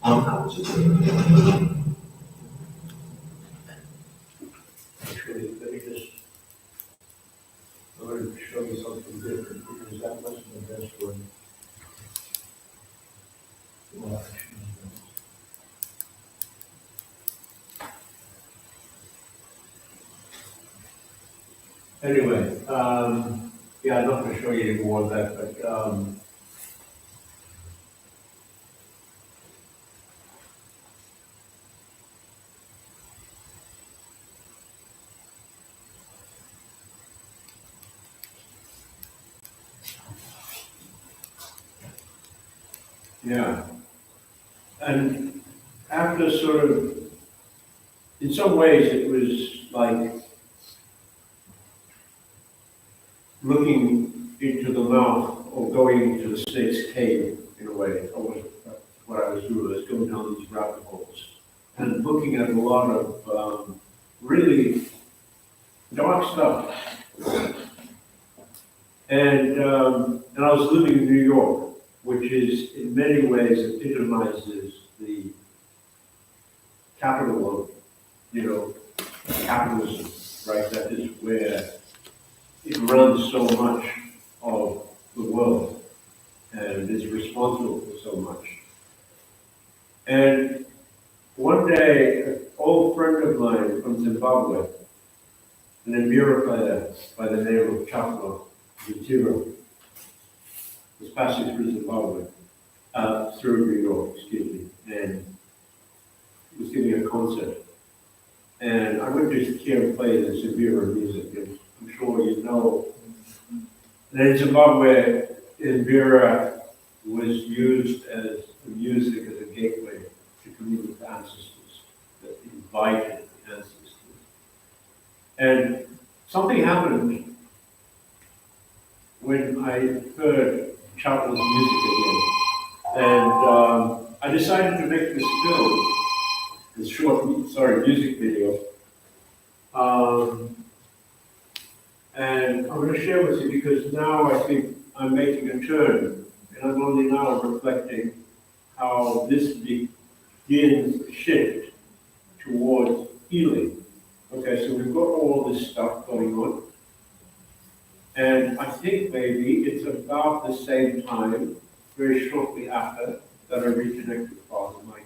on Al Jazeera. Actually, let me just, I'm going to show you something different because that wasn't the best one. Well, anyway, yeah, I'm not going to show you any more of that, but Yeah. And after sort of, in some ways, it was like looking into the mouth or going into the snake's cave, in a way. That was what I was doing, I was going down these rabbit holes and looking at a lot of really dark stuff. And I was living in New York, which is in many ways epitomizes the capital of, capitalism, right? That is where it runs so much of the world and is responsible for so much. And one day, an old friend of mine from Zimbabwe, an Mbira player by the name of Chaplo Zitiro, was passing through Zimbabwe, through New York, and he was giving a concert. And I went to hear him play the Mbira music, and I'm sure you know. And in Zimbabwe, Mbira was used as music as a gateway to commune with ancestors, that invited the ancestors. And something happened when I heard Chapel's music again. And I decided to make this film, this short, music video. And I'm going to share with you because now I think I'm making a turn, and I'm only now reflecting how this begins a shift towards healing. Okay, so we've got all this stuff going on. And I think maybe it's about the same time, very shortly after, that I reconnected with Father Michael.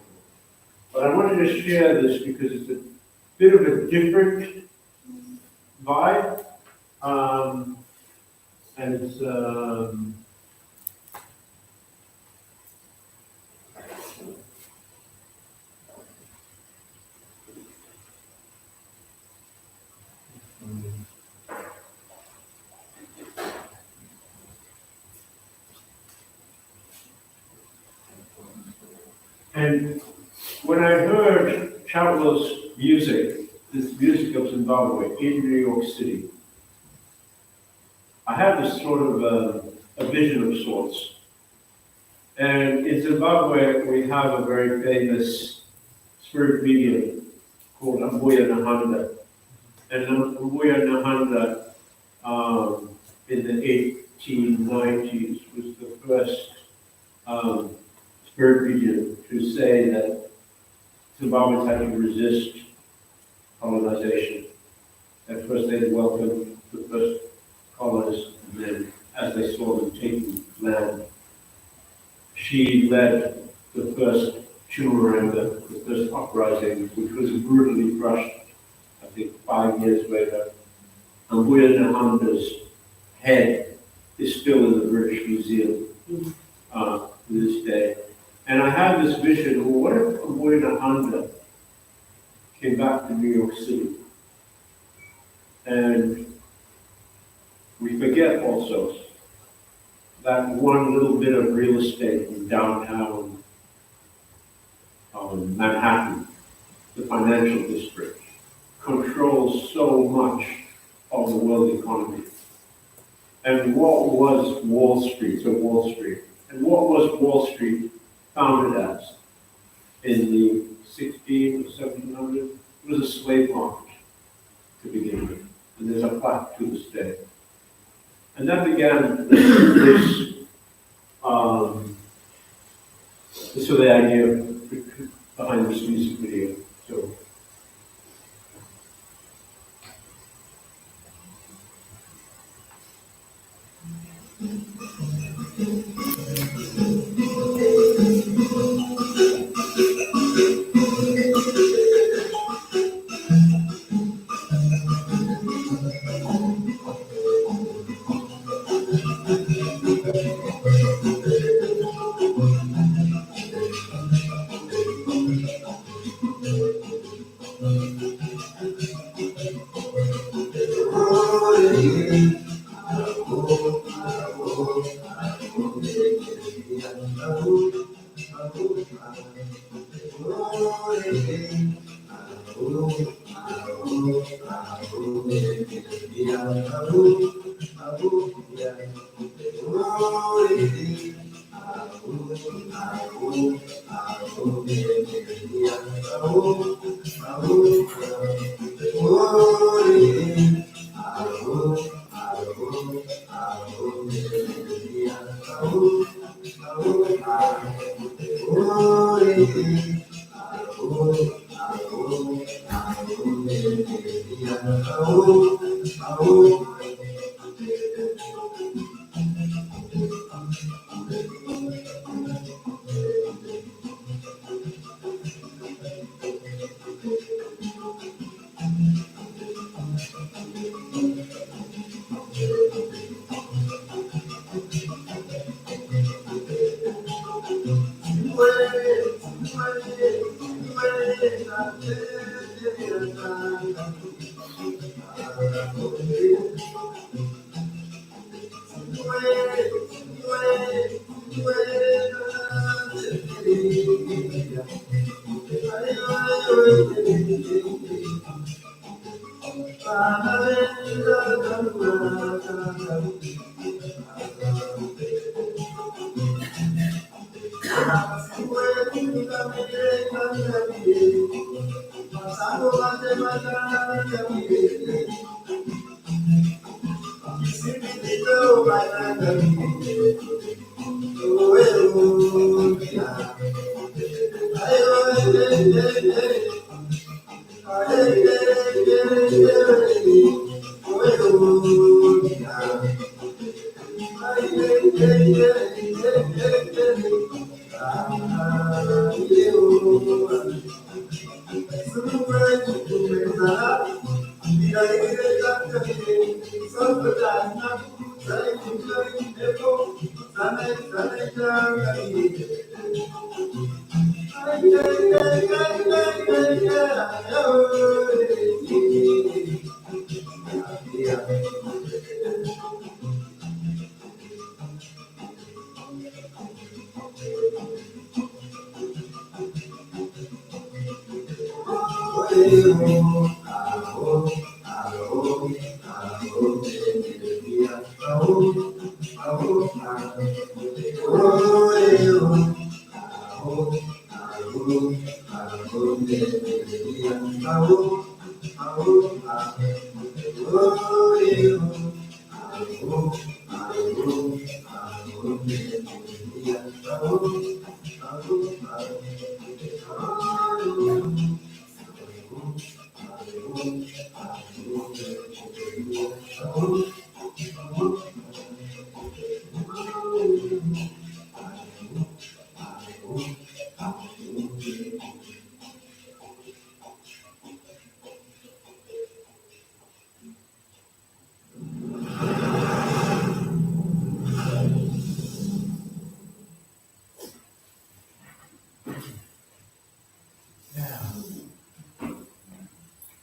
But I wanted to share this because it's a bit of a different vibe. And it's, and when I heard Chapel's music, this music of Zimbabwe in New York City, I had this sort of a vision of sorts. And in Zimbabwe, we have a very famous spirit medium called Ambuya Nahanda. And Ambuya Nahanda, in the 1890s, was the first spirit medium to say that Zimbabweans had to resist colonization. At first they welcomed the first colonists, and then as they saw them taking land, she led the first Chimaranga, the first uprising, which was brutally crushed, I think 5 years later. And Ambuya Nahanda's head is still in the British Museum to this day. And I had this vision, well, what if Ambuya Nahanda came back to New York City? And we forget also that one little bit of real estate in downtown Manhattan, the financial district, controls so much of the world economy. And what was Wall Street? And what was Wall Street founded as? In the 1600s or 1700s, it was a slave market to begin with. And there's a plaque to this day. And that began this sort of the idea behind this music video. So,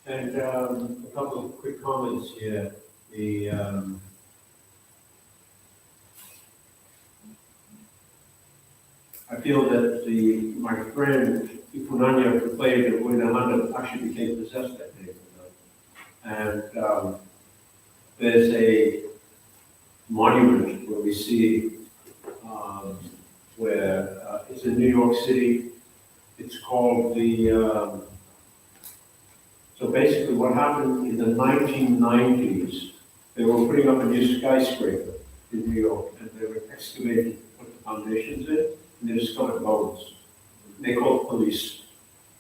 And a couple of quick comments here. I feel that my friend Ifunanya, who played at Winahanda, actually became possessed that day. And there's a monument where we see where it's in New York City. It's called the. So basically, what happened in the 1990s, they were putting up a new skyscraper in New York, and they were excavating, put the foundations in, and they discovered bones. They called police,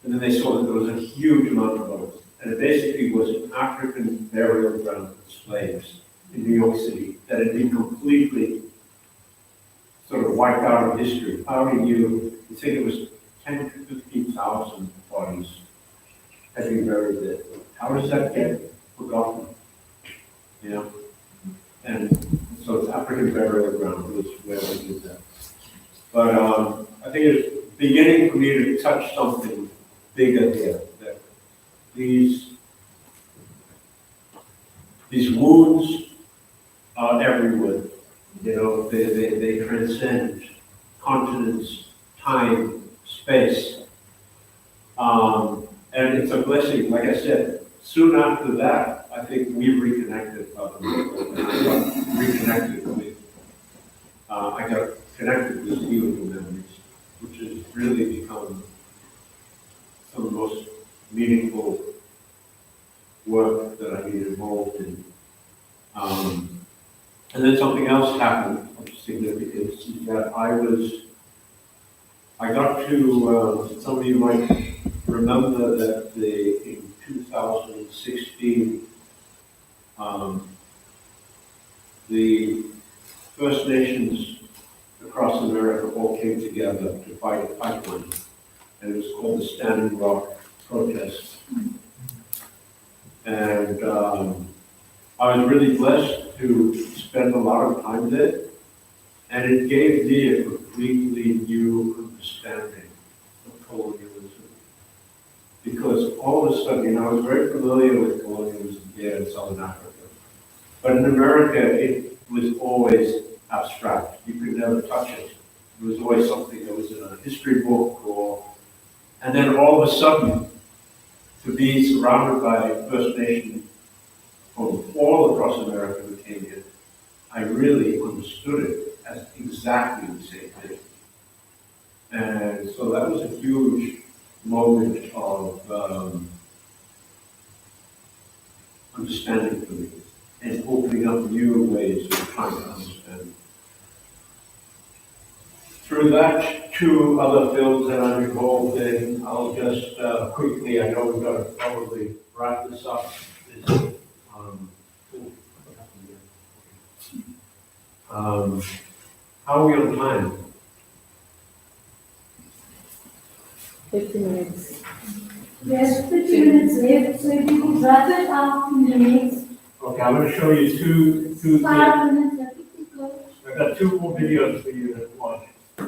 and then they saw that there was a huge amount of bones, and it basically was an African burial ground for slaves in New York City that had been completely sort of wiped out of history. How do you think it was 10 to 15,000 bodies had been buried there? How does that get forgotten? You know? And so it's African burial ground was where they did that. But I think it's beginning for me to touch something bigger here. That these wounds are everywhere. You know, they transcend continents, time, space. And it's a blessing, like I said, soon after that, I think we reconnected, I got connected with beautiful memories, which has really become some of the most meaningful work that I've been involved in. And then something else happened of significance, is that I got to, some of you might remember that in 2016, the First Nations across America all came together to fight a pipeline, and it was called the Standing Rock Protest. And I was really blessed to spend a lot of time there, and it gave me a completely new understanding of colonialism. Because all of a sudden, I was very familiar with colonialism here in Southern Africa, but in America, it was always abstract. You could never touch it. It was always something that was in a history book, and then all of a sudden, to be surrounded by First Nations from all across America who came here, I really understood it as exactly the same thing. And so that was a huge moment of understanding for me and opening up new ways of trying to understand. Through that, 2 other films that I'm involved in, I'll just quickly, I know we've got to probably wrap this up. How are we on time? 50 minutes. Yes, 50 minutes left, so if you could wrap it up in the next Okay, I'm going to show you two 5 minutes. I've got 2 more videos for you to watch. I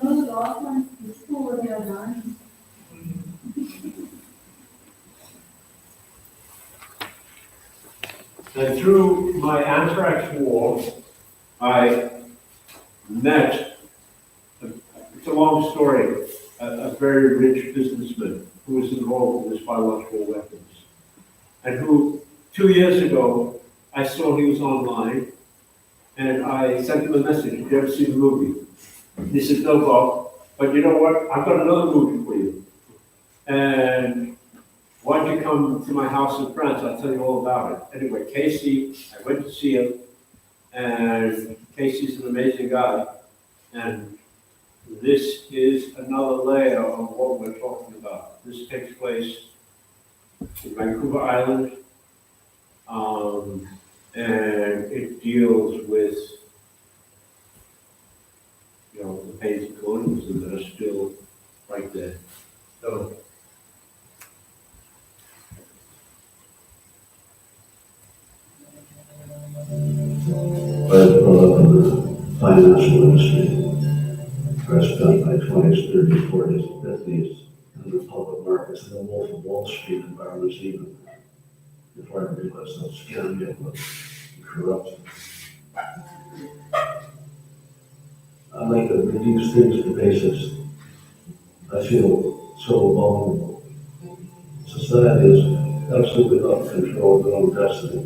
know the last one is cool when they are done. And through my anthrax war, I met, it's a long story, a very rich businessman who was involved in this biological weapons. And who, 2 years ago, I saw he was online, and I sent him a message, "Did you ever see the movie?" And he said, "No, Bob, but you know what? I've got another movie for you. And why don't you come to my house in France? I'll tell you all about it." Anyway, Casey, I went to see him, and Casey's an amazing guy. And this is another layer of what we're talking about. This takes place in Vancouver Island, and it deals with, the pains of colonialism that are still right there. So, I was brought up in the financial industry. I spent my 20s, 30s, 40s, 50s in the public markets, in the Wolf of Wall Street environments, even before I realized how scary it was, corrupt. I like to reduce things to basics. I feel so vulnerable. Society is absolutely out of control of their own destiny.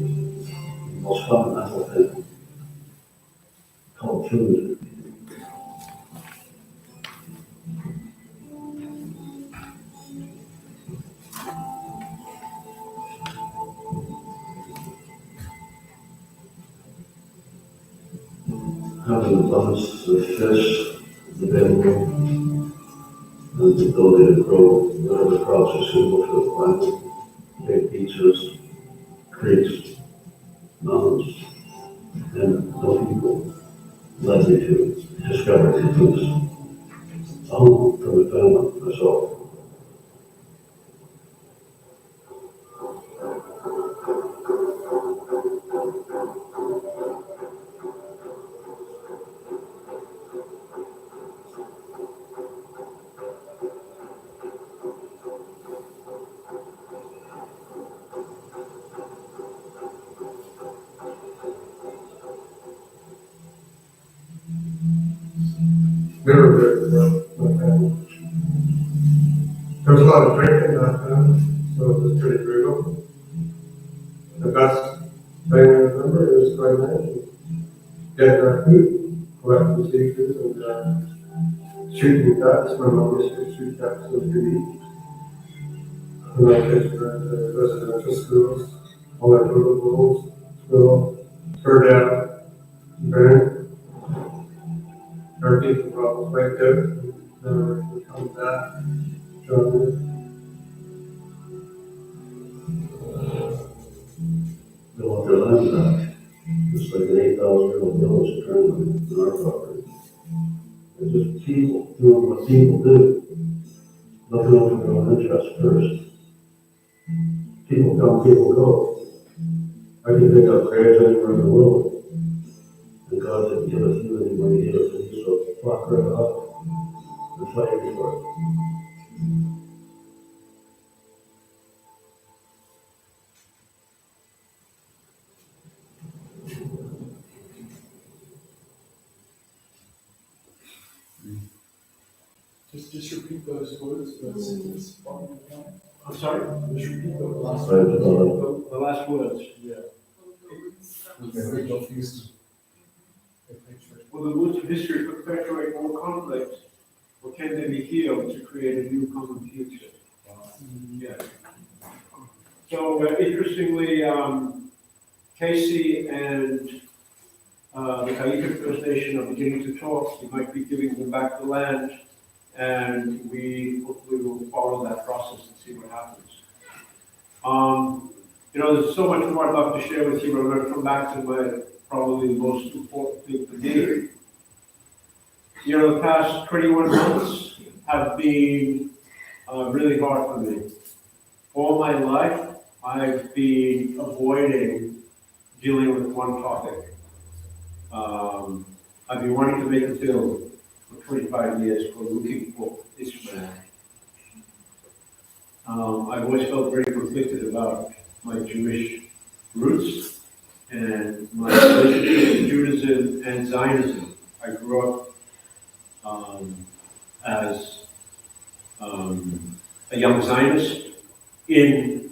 The most fundamental thing called food. Having abundance of fish available, and the ability to grow whatever crops are suitable for the climate, big beaches, creeks, mountains, and no people led me to discover new foods. A home for my family, myself. never been my family. There was a lot of drinking that time, so it was pretty brutal. The best thing I remember is going in, getting our food, collecting seafood, and shooting ducks. My mom used to shoot ducks so we could eat. And my kids were in the residential schools, all our little schools, school, burned out, burned. Our people problems right there. Never come back. They want their land back, just like an 8,000-year-old village turned on our property. It's just people doing what people do, looking out for their own interests first. People come, people go. I can think of prayers anywhere in the world, and God didn't give us you anybody gave us to you, so fuck right up and fight for it. Just repeat those words, those sentences. I'm sorry? Just repeat the last Right, words. the last words. Yeah. Very confused. Will the roots of history perpetuate more conflict, or can they be healed to create a new common future? Yeah. So interestingly, Casey and the Kaika First Nation are beginning to talk. We might be giving them back the land, and we hopefully will follow that process and see what happens. There's so much more I'd love to share with you, but I'm going to come back to my probably the most important thing for me. The past 21 months have been really hard for me. All my life, I've been avoiding dealing with one topic. I've been wanting to make a film for 25 years called Looking for Israel. I've always felt very conflicted about my Jewish roots and my relationship with Judaism and Zionism. I grew up as a young Zionist in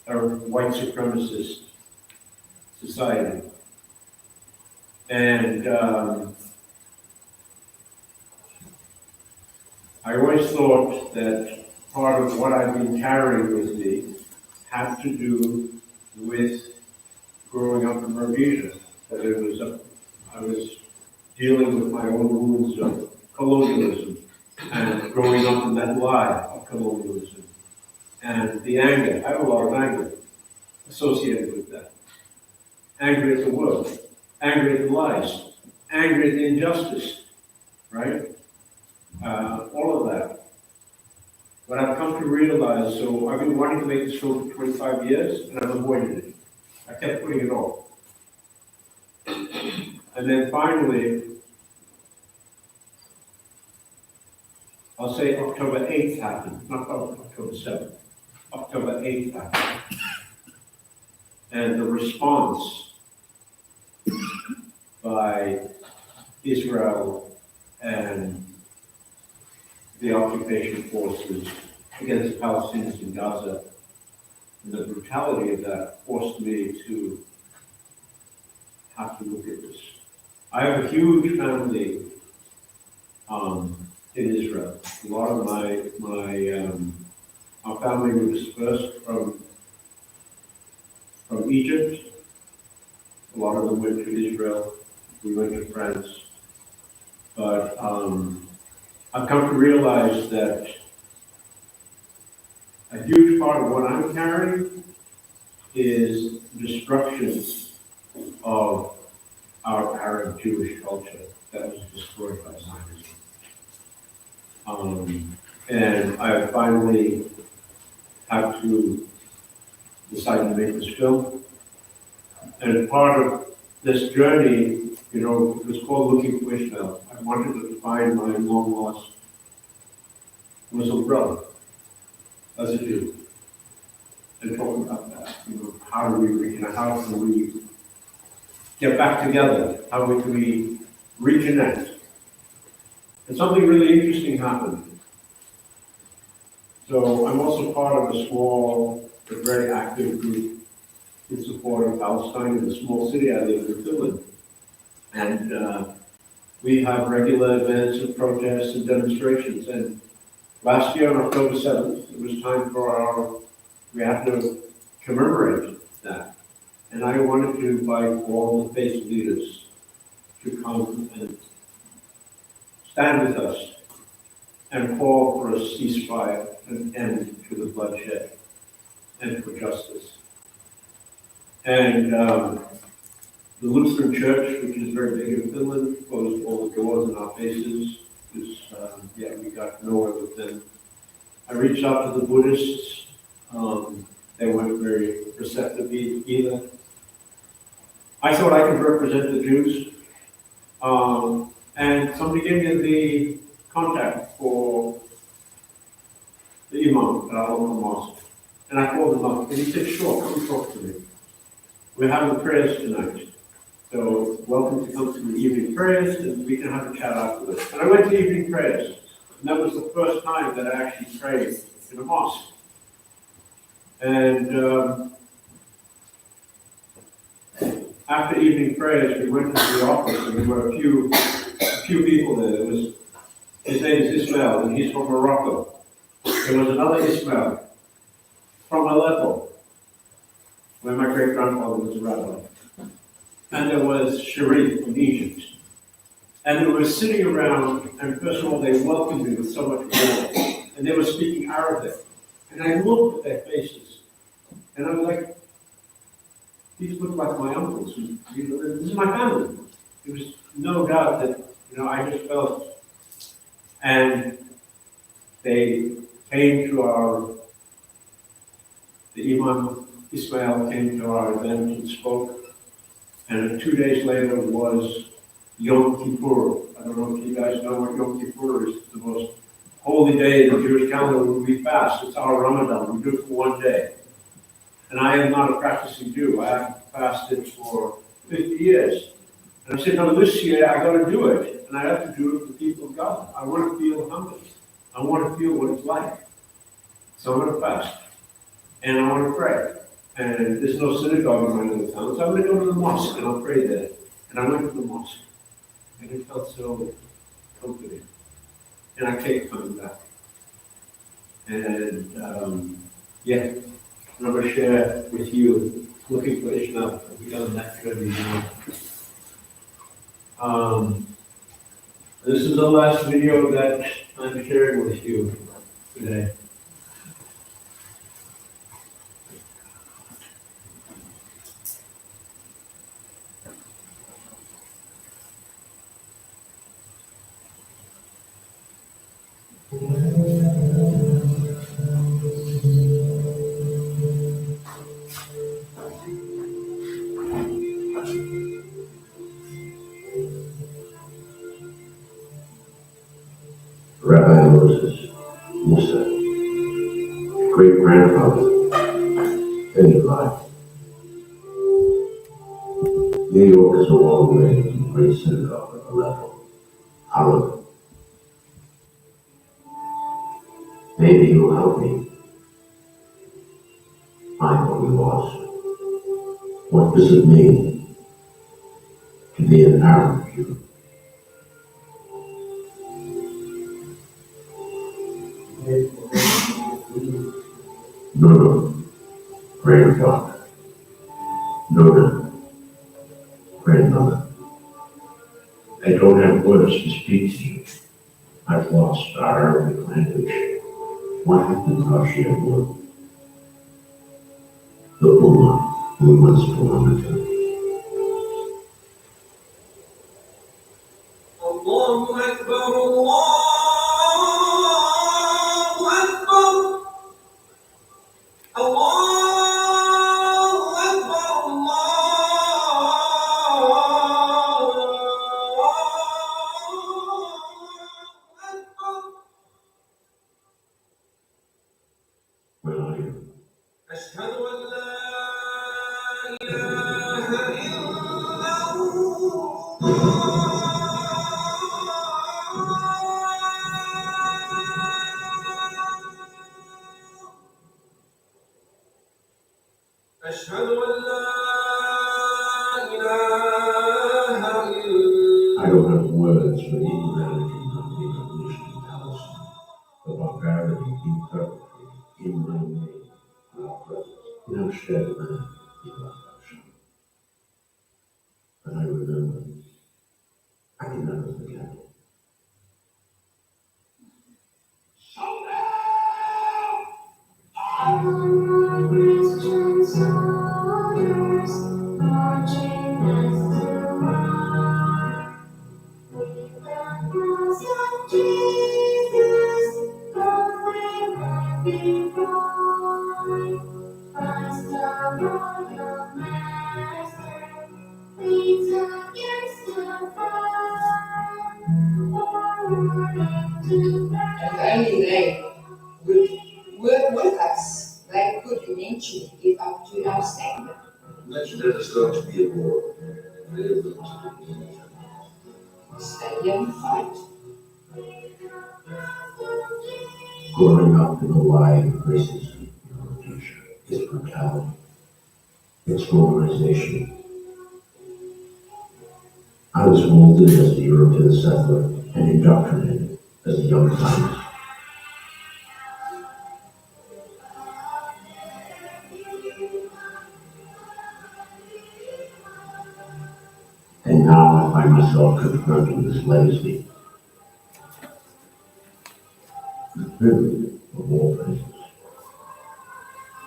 a white supremacist society. And I always thought that part of what I've been carrying with me had to do with growing up in Rhodesia. That I was dealing with my own wounds of colonialism and growing up in that lie of colonialism. And the anger, I have a lot of anger associated with that. Anger at the world, anger at the lies, anger at the injustice, right? All of that. But I've come to realize, so I've been wanting to make this film for 25 years, and I've avoided it. I kept putting it off. And then finally, I'll say October 8th happened, not October 7th. October 8th happened. And the response by Israel and the occupation forces against the Palestinians in Gaza, and the brutality of that forced me to have to look at this. I have a huge family in Israel. A lot of our family were dispersed from Egypt. A lot of them went to Israel. We went to France. But I've come to realize that a huge part of what I'm carrying is destruction of our Arab Jewish culture that was destroyed by Zionism. And I finally have to decide to make this film. And part of this journey, it was called Looking for Ishmael. I wanted to find my long lost Muslim brother, as a Jew, and talk about that. How do we reconnect? How can we get back together? How can we reconnect? And something really interesting happened. So I'm also part of a small but very active group in support of Palestine in the small city I live in, Finland. And we have regular events and protests and demonstrations. And last year on October 7th, it was time for we have to commemorate that. And I wanted to invite all the faith leaders to come and stand with us and call for a ceasefire, an end to the bloodshed, and for justice. And the Lutheran Church, which is very big in Finland, closed all the doors in our faces because, we got nowhere with them. I reached out to the Buddhists. They weren't very receptive either. I thought I could represent the Jews. And somebody gave me the contact for the imam at our local mosque. And I called him up, and he said, sure, come talk to me. We're having prayers tonight. So welcome to come to the evening prayers, and we can have a chat afterwards. And I went to evening prayers, and that was the first time that I actually prayed in a mosque. And after evening prayers, we went into the office, and there were a few people there. His name is Ismail, and he's from Morocco. There was another Ismail from Aleppo, where my great-grandfather was a rabbi. And there was Sharif from Egypt. And they were sitting around, and first of all, they welcomed me with so much warmth. And they were speaking Arabic. And I looked at their faces, and I was like, these look like my uncles. This is my family. There was no doubt that, I just felt. And they came to the Imam Ismail came to our event and spoke. And 2 days later was Yom Kippur. I don't know if you guys know what Yom Kippur is. It's the most holy day in the Jewish calendar when we fast. It's our Ramadan. We do it for 1 day. And I am not a practicing Jew. I have fasted for 50 years. And I said, no, this year I got to do it. And I have to do it for the people of God. I want to feel hungry. I want to feel what it's like. So I'm going to fast. And I want to pray. And there's no synagogue in my little town. So I'm going to go to the mosque and I'll pray there. And I went to the mosque. And it felt so comforting. And I kept coming back. And I'm going to share with you, looking for Ishmael. We got a next journey now. This is the last video that I'm sharing with you today. Rabbi Moses Musa, great-grandfather, end of life. New York is a long way from the great synagogue of Aleppo. However, maybe you will help me find what we lost. What does it mean to be an Arab Jew? No, granddaughter. No, grandmother. I don't have words to speak to you. I've lost our Arabic language. What happened to our shared word? The Ummah we once belonged to. Allahu Akbar, Allahu Akbar. Allahu Akbar, Where are you? Ashhadu an la ilaha illallah. أشهد أن لا إله إلا I don't have words for inhumanity from the revolution in Palestine. The barbarity being perpetrated in my name, in our presence, in our shared land, in our nation. But I remember, I can never forget. Christian soldiers marching as to war. With the cross of Jesus covering every void. Christ the royal master leads against the front. Forward into And anyway, work with us, like could eventually give up to our standard. Imagine that it's going to be a war. Very little to do. Stay and fight. Growing up in a life of racism in Rhodesia, its brutality, its globalization. I was molded as a European settler and indoctrinated as a young Zionist. And now I find myself confronting this legacy. The privilege of all places,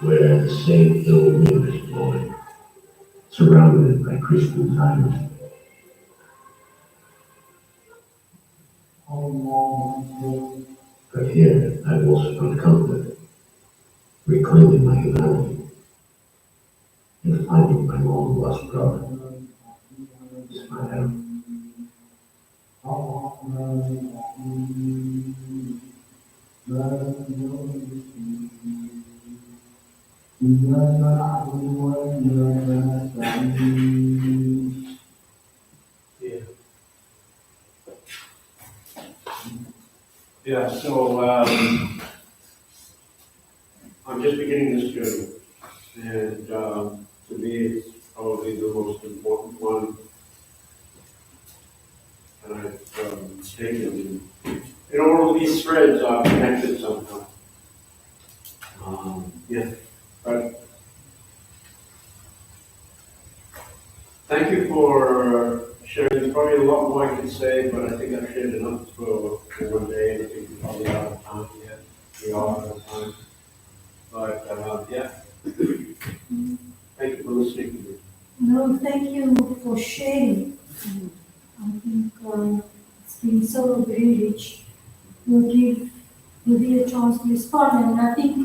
where the same ill wind is blowing, surrounded by Christian Zionists. But here I've also found comfort, reclaiming my humanity, and finding my long lost brother, Ismael. Yeah, so I'm just beginning this journey, and to me, it's probably the most important one that I've taken. And all of these threads are connected somehow. But thank you for sharing. There's probably a lot more I could say, but I think I've shared enough for one day, and I think we're probably out of time yet. We are out of time. But thank you for listening to me. No, thank you for sharing. I think it's been so very rich. You'll give me a chance to respond, and I think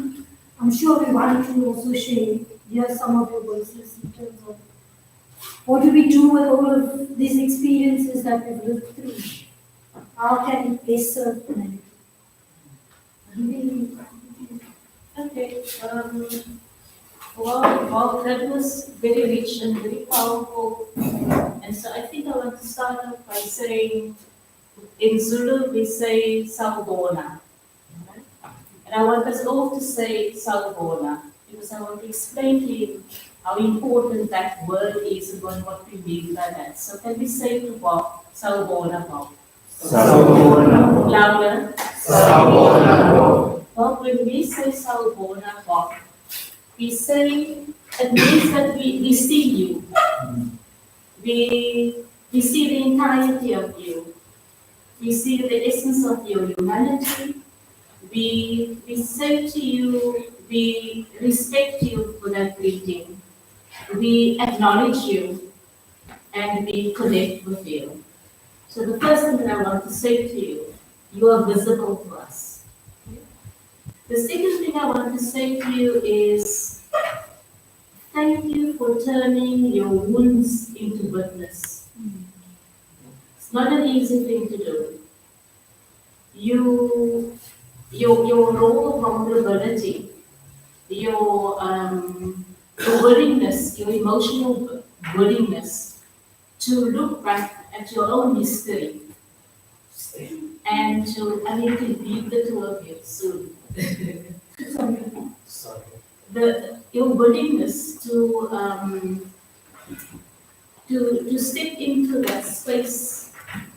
I'm sure we want to also hear some of your voices in terms of what do we do with all of these experiences that we've lived through? How can it best serve humanity? Okay. Well, that was very rich and very powerful. And so I think I want to start off by saying, in Zulu we say sawubona. And I want us all to say sawubona, because I want to explain to you how important that word is and what we mean by that. So can we say to Bob, sawubona, Bob? Sawubona. Louder. Sawubona, Bob. Bob, when we say sawubona, Bob, we say, it means that we see you. We see the entirety of you. We see the essence of your humanity. We say to you, we respect you for that greeting. We acknowledge you and we connect with you. So the first thing that I want to say to you, you are visible to us. The second thing I want to say to you is, thank you for turning your wounds into witness. It's not an easy thing to do. Your raw vulnerability, your willingness, your emotional willingness to look back at your own history and to, I need to leave the two of you soon. Sorry. your willingness to step into that space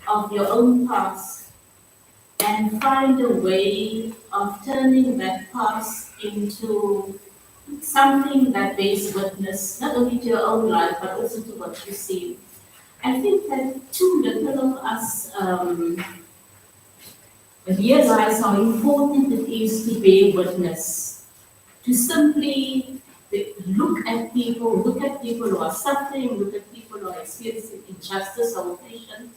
of your own past and find a way of turning that past into something that bears witness, not only to your own life, but also to what you see. I think that too little of us realize how important it is to bear witness, to simply look at people who are suffering, look at people who are experiencing injustice or oppression.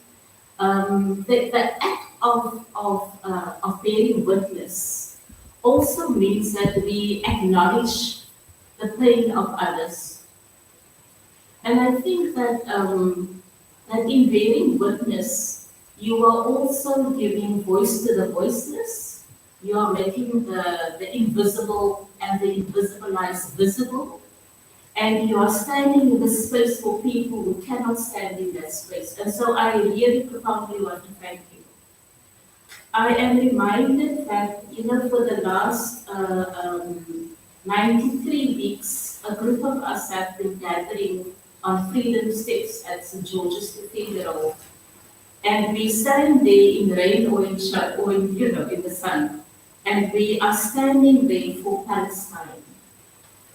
The act of bearing witness also means that we acknowledge the pain of others. And I think that, that in bearing witness, you are also giving voice to the voiceless. You are making the invisible and the invisibilized visible. And you are standing in the space for people who cannot stand in that space. And so I really profoundly want to thank you. I am reminded that, for the last 93 weeks, a group of us have been gathering on Freedom Steps at St. George's Cathedral. And we stand there in rain or in the sun. And we are standing there for Palestine.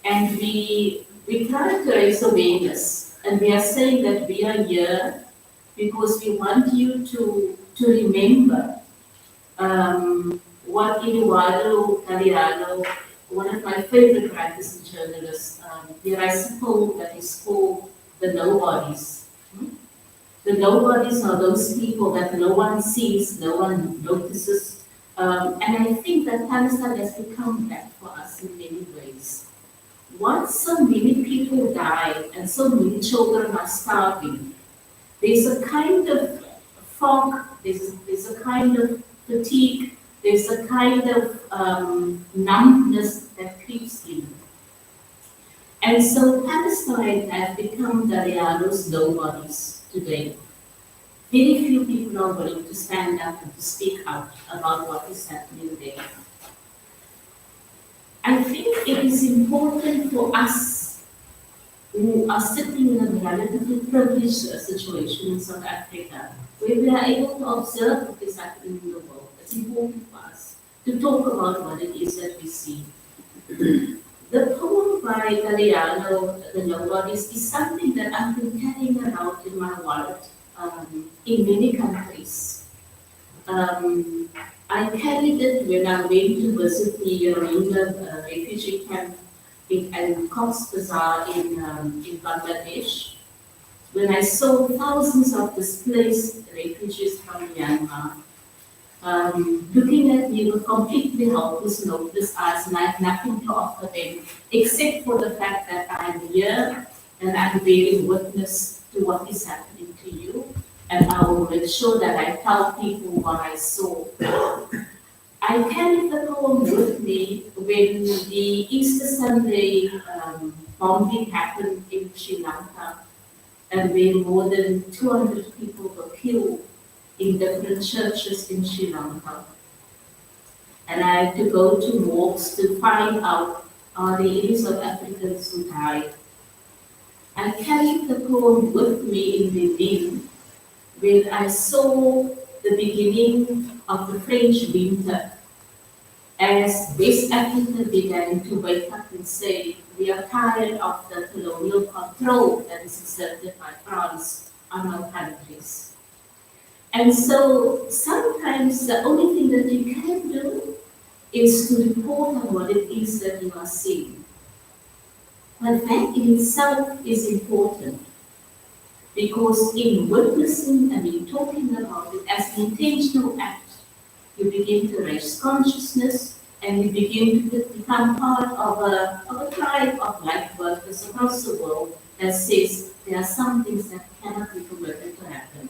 And we try to raise awareness. And we are saying that we are here because we want you to remember what Eduardo Galeano, one of my favorite writers and journalists, he writes a poem that is called The Nobodies. The nobodies are those people that no one sees, no one notices. And I think that Palestine has become that for us in many ways. Once so many people die and so many children are starving, there's a kind of fog, there's a kind of fatigue, there's a kind of numbness that creeps in. And so Palestine has become Galeano's nobodies today. Very few people are willing to stand up and to speak out about what is happening there. I think it is important for us who are sitting in a relatively privileged situation in South Africa, where we are able to observe what is happening in the world. It's important for us to talk about what it is that we see. The poem by Galeano, The Nobodies, is something that I've been carrying around in my wallet in many countries. I carried it when I went to visit the Rohingya refugee camp in Cox's Bazar in Bangladesh, when I saw thousands of displaced refugees from Myanmar looking at me with completely helpless, hopeless eyes, and I have nothing to offer them except for the fact that I'm here and I'm bearing witness to what is happening to you, and I will make sure that I tell people what I saw. I carried the poem with me when the Easter Sunday bombing happened in Sri Lanka, and where more than 200 people were killed in different churches in Sri Lanka. And I had to go to mosques to find out are there any South Africans who died. I carried the poem with me in Berlin when I saw the beginning of the French winter, as West Africa began to wake up and say, we are tired of the colonial control that is exerted by France on our countries. And so sometimes the only thing that you can do is to report on what it is that you are seeing. But that in itself is important, because in witnessing and in talking about it as an intentional act, you begin to raise consciousness and you begin to become part of a tribe of light workers across the world that says there are some things that cannot be permitted to happen.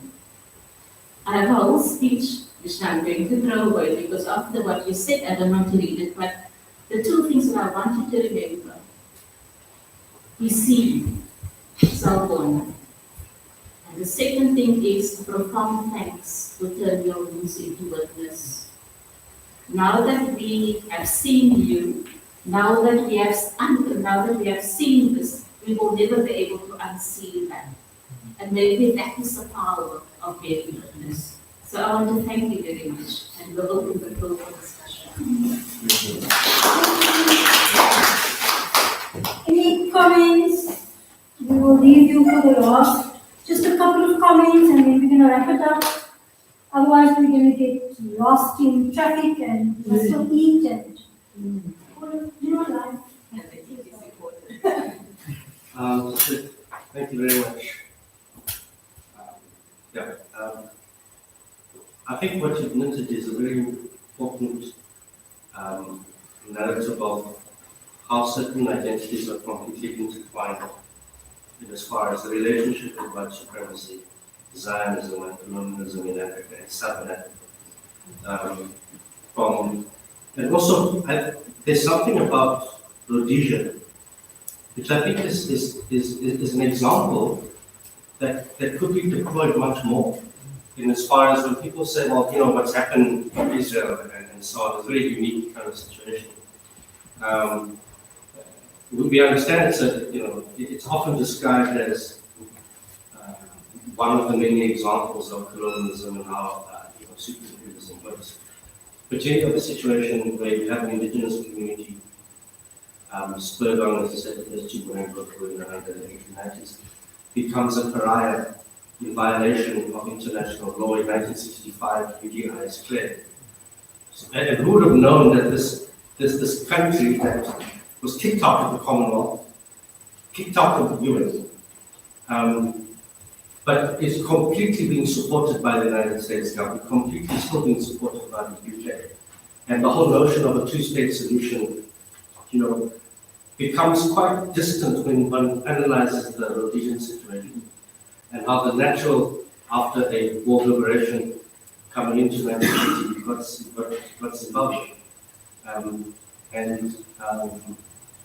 I have a whole speech which I'm going to throw away because after what you said, I don't want to read it, but the two things that I want you to remember. Receive, Ceon. And the second thing is profound thanks to turn your wounds into witness. Now that we have seen you, Now that we have seen this, we will never be able to unsee that. And maybe that is the power of being witness. So I want to thank you very much, and we'll open the floor for discussion. Any comments? We will leave you for the last. Just a couple of comments, and then we're going to wrap it up. Otherwise, we're going to get lost in traffic and we still eat and life. Thank you very much. I think what you've noted is a very important narrative of how certain identities are completely intertwined as far as the relationship of white supremacy, Zionism, and colonialism in Africa and Southern Africa. And also, there's something about Rhodesia, which I think is an example that could be deployed much more. In as far as when people say, well, what's happened in Israel and so on, it's a very unique kind of situation. We understand it's often described as one of the many examples of colonialism and how superimperialism works. But you have a situation where you have an indigenous community spurred on, as I said, as Chibuan in the 1990s, becomes a pariah in violation of international law. In 1965, UDI is cleared. And who would have known that this country that was kicked out of the Commonwealth, kicked out of the UN, but is completely being supported by the United States government, completely still being supported by the UK. And the whole notion of a two-state solution, becomes quite distant when one analyzes the Rhodesian situation and how the natural, after a war liberation coming into 1980, got Zimbabwe.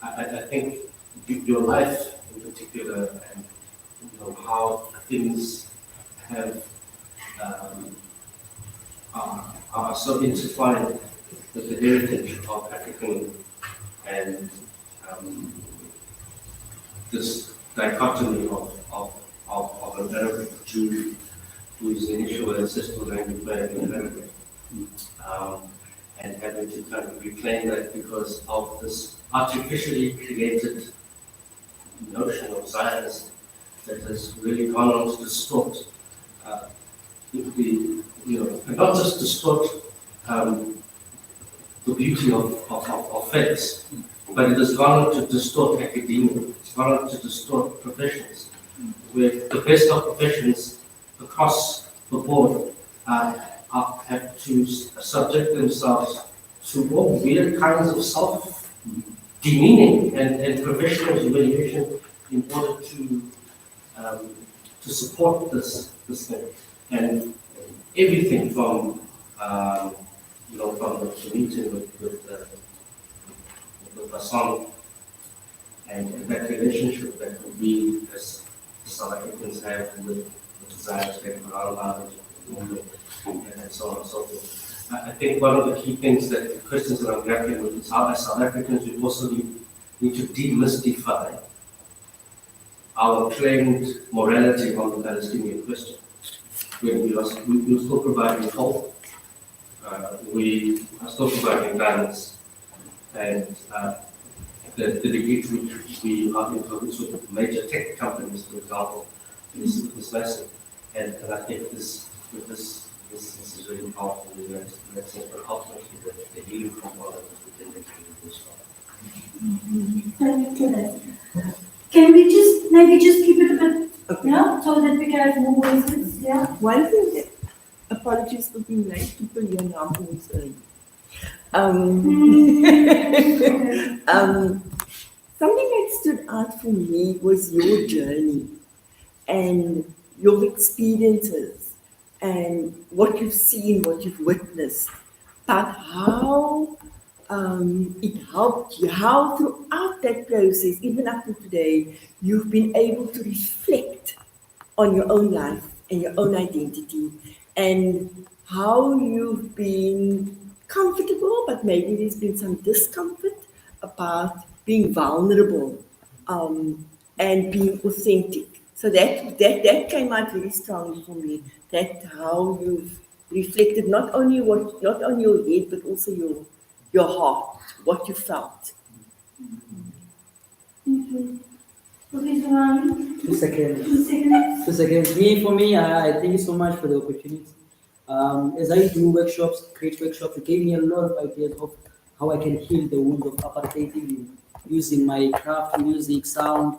I think your life in particular, and how things have are so intertwined with the heritage of African and this dichotomy of an Arabic Jew whose initial ancestral language may have been Arabic, and having to kind of reclaim that because of this artificially created notion of Zionism that has really gone on to distort and not just distort the beauty of faiths, but it has gone on to distort academia, it's gone on to distort professions, where the best of professions across the board have to subject themselves to all weird kinds of self-demeaning and professional humiliation in order to support this thing. And everything from the meeting with Hassan and that relationship that we as South Africans have with the desire to get around and so on and so forth. I think one of the key things that the questions that I'm grappling with is how as South Africans we also need to demystify our claimed morality on the Palestinian question. We're still providing hope, we are still providing balance, and the degree to which we are influenced with major tech companies, for example, is massive. And I think this is really powerful in that sense, but ultimately the healing component within the community as well. Thank you for that. Can we just maybe just keep it a bit, so that we can have more voices? Yeah. One thing that, apologies for being late, people here now always early. Something that stood out for me was your journey and your experiences and what you've seen, what you've witnessed, but how it helped you, how throughout that process, even up to today, you've been able to reflect on your own life and your own identity, and how you've been comfortable, but maybe there's been some discomfort about being vulnerable and being authentic. So that came out very strongly for me. That how you've reflected not only your head but also your heart, what you felt. Thank you. Professor Rani? 2 seconds. 2 seconds. 2 seconds. For me, I thank you so much for the opportunity. As I do workshops, create workshops, it gave me a lot of ideas of how I can heal the wounds of apartheid using my craft, music, sound.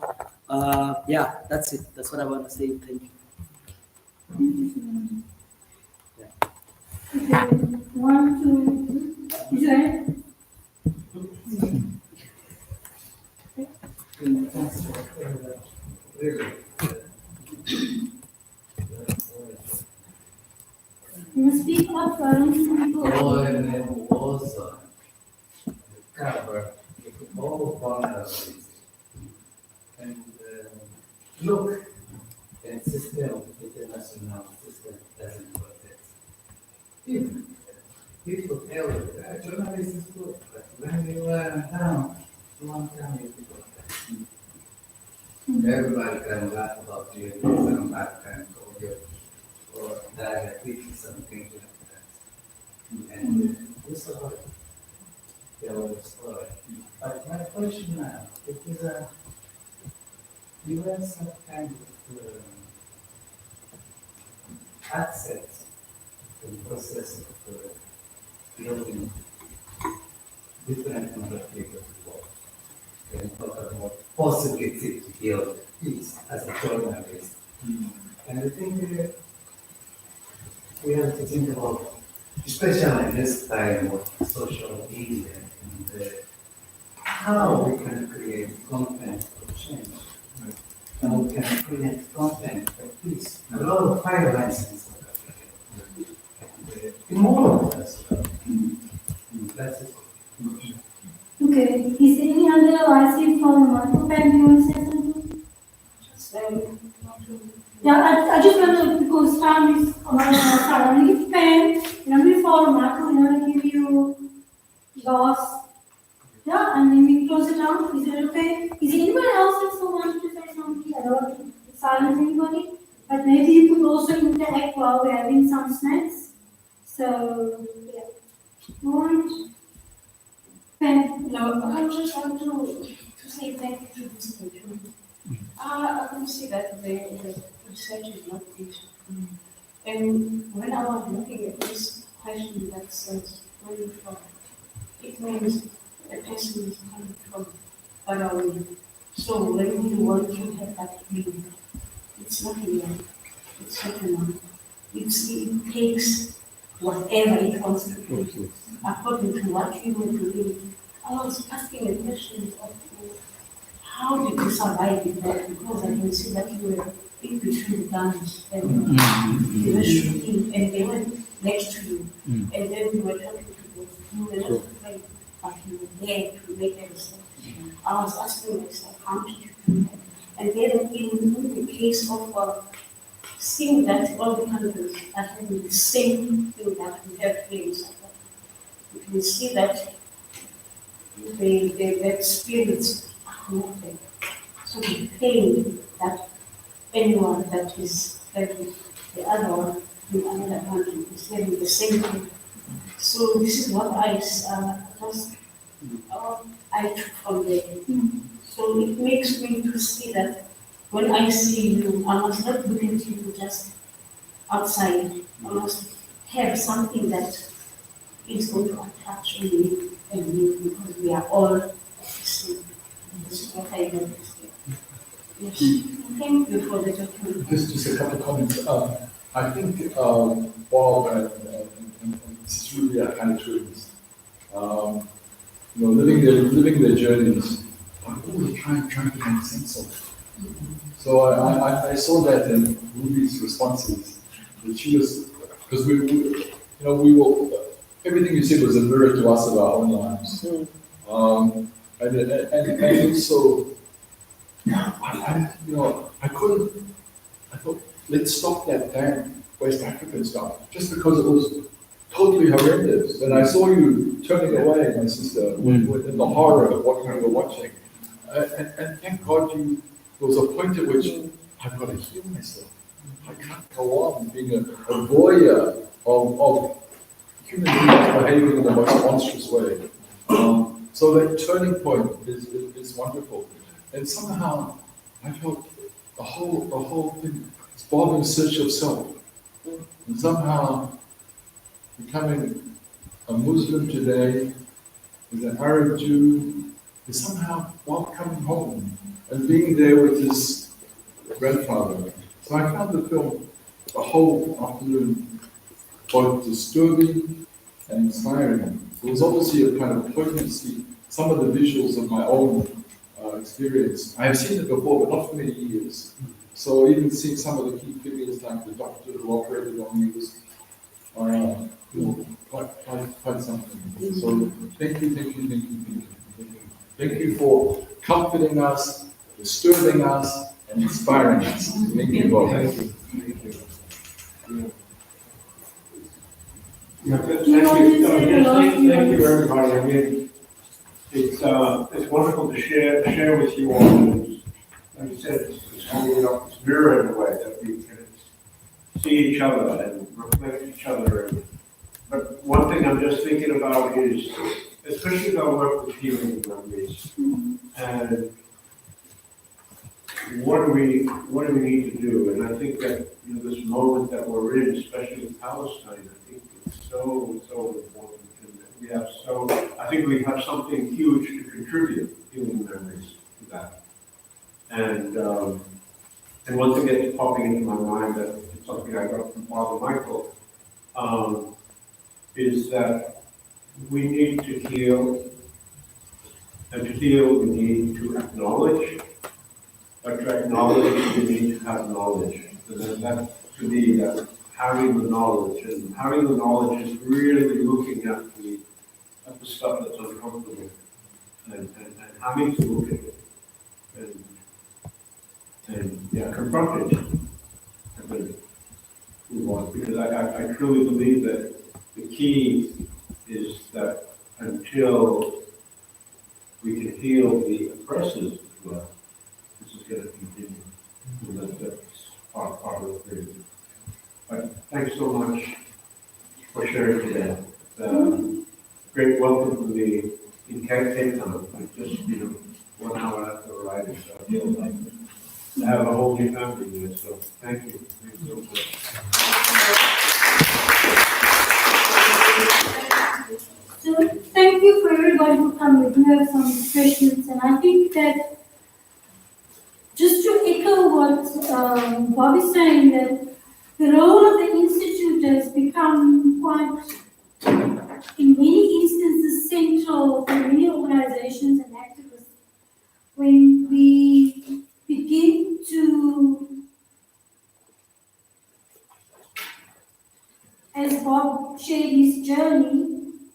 Yeah, that's it. That's what I want to say. Thank you. Okay, 1, 2, is there? You speak up, I don't see people. Was cover all vulnerabilities. And look, the system, international system doesn't protect. If people tell you that journalists is good, but when you are down, one time you people everybody can laugh about you, some bad can call you, or diabetic, something like that. And we saw it. Tell the story. But my question now, it is you have some kind of access to the process of building different narratives of work. Can talk about possibility to build peace as a journalist. And I think we have to think about, especially in this time of social media, and how we can create content for change. How we can create content for peace. A lot of violence in South Africa. In all of us. That's it. Okay, is there any other I see from Marco Pen, do you want to say something? Yeah, I just want to, because time is on our side, I'm going to give Pen, and I'm going to follow Marco, and I'm going to give you yours. Yeah, and then we close it down. Is it okay? Is there anyone else that still wants to say something? I don't want to silence anybody, but maybe you could also interact while we're having some snacks. So, yeah. All right. Pen. No, I just want to say thank you to this opportunity. I can see that the research is not easy. And when I was looking at this question that says, where are you from? It means the person is coming from far away. So when you want to have that feeling, it's not enough. It's not enough. It takes whatever it constitutes, according to what you were doing. I was asking a question of how did you survive with that? Because I can see that you were in between the guns and they were shooting and they were next to you. And then you were talking to them. You were not afraid, but you were there to make a mistake. I was asking myself, how did you do that? And then in the case of seeing that all the countries are having the same thing that we have here in South Africa, you can see that the spirits are not there. So the pain that anyone that is having the other one in another country is having the same thing. So this is what I took from there. So it makes me to see that when I see you, I must not look at you just outside. I must have something that is going to attach me and you, because we are all the same. This is what I noticed. Yes. Thank you for the document. Just a couple of comments. I think Bob and this is really a kind of twins. Living their journeys, but always trying to make sense of. So I saw that in Ruby's responses, that she was, because we were, everything you said was a mirror to us of our own lives. And also, I thought, let's stop that damn West African stuff, just because it was totally horrendous. And I saw you turning away, my sister, in the horror of what you were watching. And thank God there was a point at which I've got to heal myself. I can't go on being a voyeur of human beings behaving in the most monstrous way. So that turning point is wonderful. And somehow I felt the whole thing is Bob in search of self. And somehow becoming a Muslim today, as an Arab Jew, is somehow Bob coming home and being there with his grandfather. So I found the film the whole afternoon both disturbing and inspiring. There was obviously a kind of poignancy, some of the visuals of my own experience. I have seen it before, but not for many years. So even seeing some of the key figures like the doctor who operated on me was quite something. So thank you. Thank you for comforting us, disturbing us, and inspiring us. Thank you, Bob. Thank you. Thank you, everybody. I mean, it's wonderful to share with you all. Like you said, it's holding up this mirror in a way that we can see each other and reflect each other. But one thing I'm just thinking about is, especially if I work with healing memories, and what do we need to do? And I think that this moment that we're in, especially in Palestine, I think it's so important. And I think we have something huge to contribute, healing memories, to that. And one thing that's popping into my mind that it's something I got from Father Michael, is that we need to heal, and to heal we need to acknowledge, but to acknowledge we need to have knowledge. And that to me, that having the knowledge, and having the knowledge is really looking at the stuff that's uncomfortable, and having to look at it, and confront it, and then move on. Because I truly believe that the key is that until we can heal the oppressors as well, this is going to continue. And that's part of the thing. But thanks so much for sharing today. Great welcome from me in Cape Town. I just 1 hour after arriving, so I feel like to have a whole new family here. So thank you. Thank you so much. So thank you for everybody who come. We do have some questions, and I think that just to echo what Bob is saying, that the role of the Institute has become quite, in many instances, central for many organizations and activists. When we begin to, as Bob shared his journey,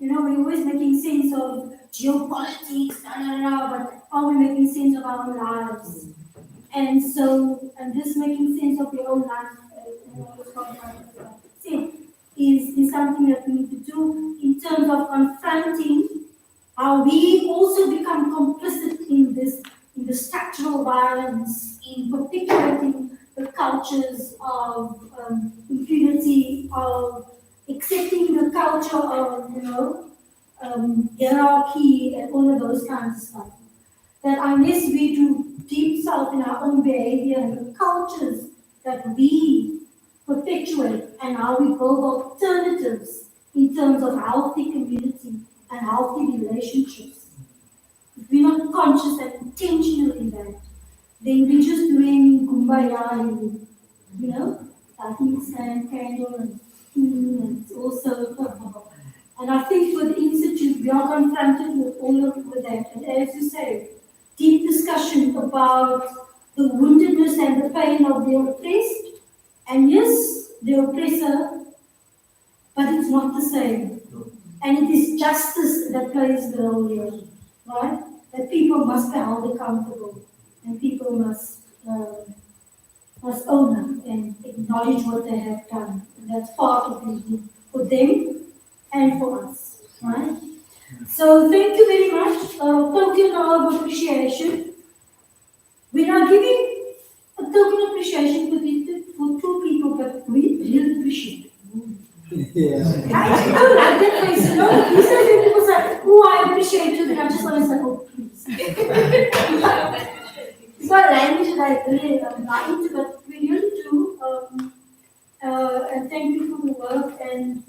we're always making sense of geopolitics, but are we making sense of our own lives? And this making sense of your own life, is something that we need to do in terms of confronting how we also become complicit in the structural violence, in perpetuating the cultures of impunity, of accepting the culture of, hierarchy and all of those kinds of stuff. That unless we do deep self in our own behavior and the cultures that we perpetuate and how we build alternatives in terms of healthy community and healthy relationships, if we're not conscious and intentional in that, then we're just doing kumbaya and, lighting sand, candle, and also. And I think with the Institute, we are confronted with all of that. And as you say, deep discussion about the woundedness and the pain of the oppressed. And yes, the oppressor, but it's not the same. And it is justice that plays the role here, right? That people must be held accountable, and people must own it and acknowledge what they have done. And that's part of it for them and for us, right? So thank you very much. Token of appreciation. We are giving a token of appreciation for two people, but we really appreciate it. Yeah. I don't like that face, you know. These are the people say, oh, I appreciate you, and I just want to say, oh, please. It's not language that I really like into, but we really do. And thank you for the work. And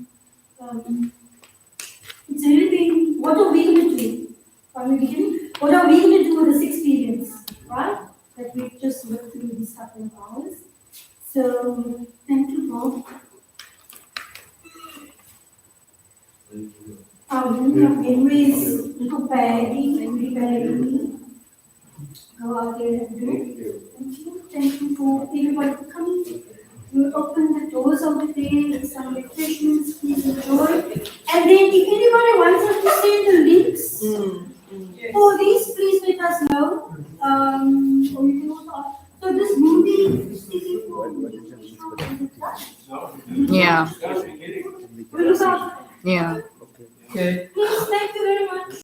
it's really been, what are we going to do? From the beginning, what are we going to do with this experience, right? That we've just worked through this couple of hours. So, thank you, Bob. Memories, little baby, go out there and do it. Thank you. Thank you for everybody for coming. We'll open the doors over there with some refreshments, please enjoy. And then if anybody wants us to send the links for these, please let us know. Or you can also ask. So this movie, Yeah. we'll look out. Yeah. Please, thank you very much.